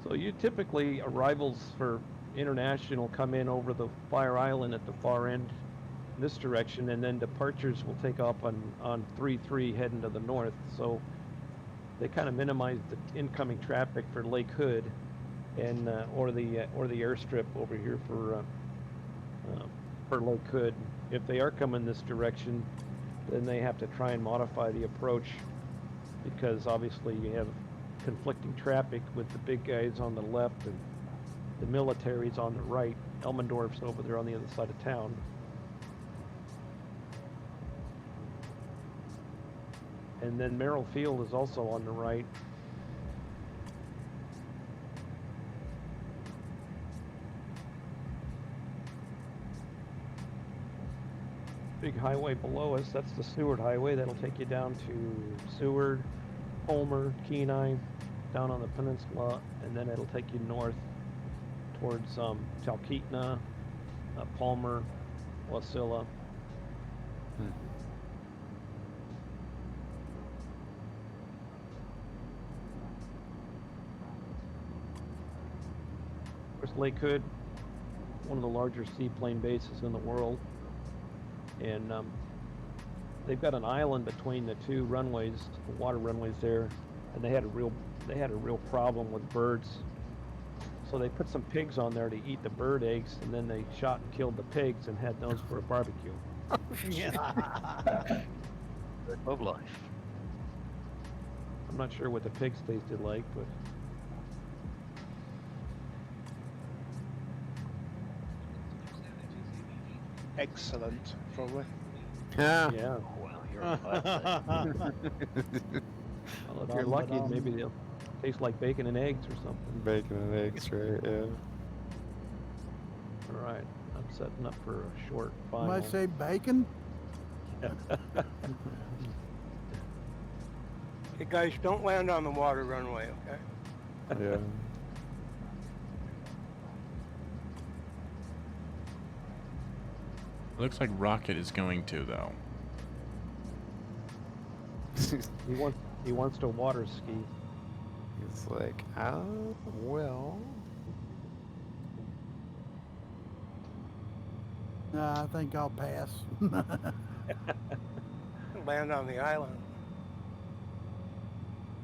So you typically, arrivals for international come in over the Fire Island at the far end this direction, and then departures will take off on 3-3 heading to the north. So they kind of minimize the incoming traffic for Lake Hood and or the airstrip over here for Lake Hood. If they are coming this direction, then they have to try and modify the approach because obviously you have conflicting traffic with the big guys on the left and the military's on the right. Elmendorf's over there on the other side of town. And then Merrill Field is also on the right. Big highway below us, that's the Seward Highway. That'll take you down to Seward, Homer, Kenai, down on the peninsula, and then it'll take you north towards Talkeetna, Palmer, Wasilla. course, Lake Hood, one of the larger seaplane bases in the world, and they've got an island between the two runways, the water runways there, and they had a real problem with birds. So they put some pigs on there to eat the bird eggs, and then they shot and killed the pigs and had those for a barbecue. Of life. I'm not sure what the pigs tasted like, but Excellent, probably. Yeah. yeah. Wow, you're on fire today. Well, if you're lucky, maybe they'll taste like bacon and eggs or something. Bacon and eggs, right? Yeah. All right, I'm setting up for a short You final. might say bacon. Hey guys, don't land on the water runway, okay? Yeah. It looks like Rocket is going to, though. He wants to water ski. It's like, oh, well. Nah, I think I'll pass. Land on the island.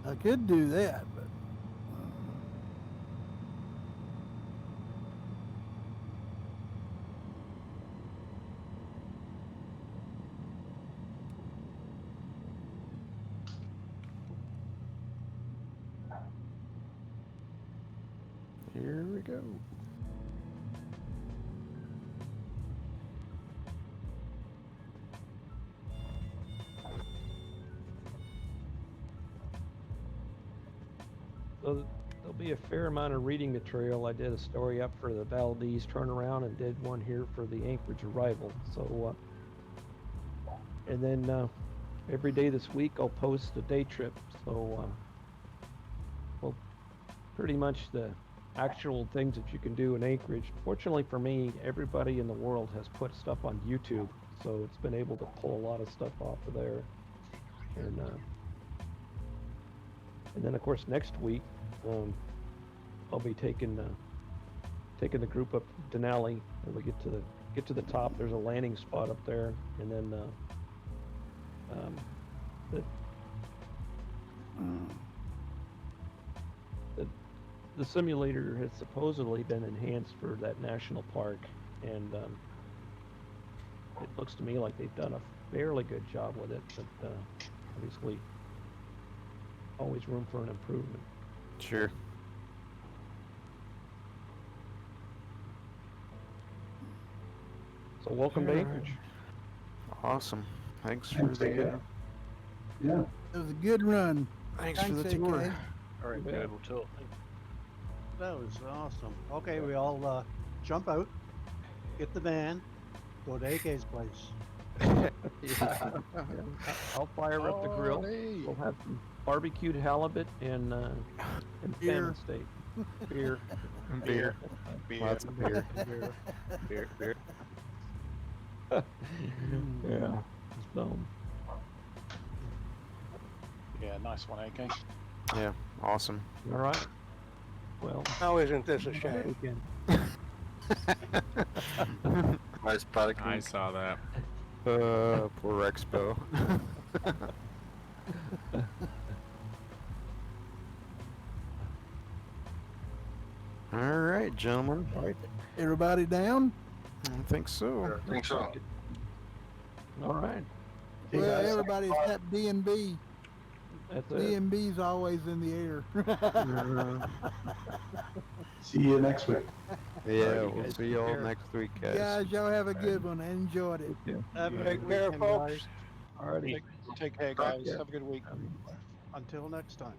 I could do that, but Here we go. So there'll be a fair amount of reading material. I did a story up for the Valdez turnaround and did one here for the Anchorage arrival. So, and then every day this week I'll post a day trip. So, well, pretty much the actual things that you can do in Anchorage. Fortunately for me, everybody in the world has put stuff on YouTube, so it's been able to pull a lot of stuff off of there. And then of course next week I'll be taking the group up Denali, and we get to the top. There's a landing spot up there, and then the simulator has supposedly been enhanced for that national park, and it looks to me like they've done a fairly good job with it, but obviously always room for an improvement. Sure. So welcome to Anchorage. Awesome. Thanks for the Yeah. it was a good run. thanks for the Thanks, tour. AK. Very Yeah. enjoyable tour. That was awesome. Okay, we all jump out, get the van, go to AK's place. I'll fire up the grill. Ollie. We'll have some barbecued halibut and Beer. salmon steak. Beer. Beer. Beer. Lots of beer. Beer. Yeah. So Yeah, nice one, AK. Yeah. Awesome. all right. Well, How isn't this a shame? weekend. Nice parking. I saw that. Poor Expo. All right, gentlemen. Everybody down? I think so. I think so. All right. Hey, Well, guys. everybody except D&B. That's it. D&B's always in the air. See you next week. Yeah, you we'll guys see you all take care. next week, guys. Guys, y'all have a good one. I enjoyed it. Have a Take good care, weekend, folks. guys. All righty. Take care, guys. Have a good week. Until next time.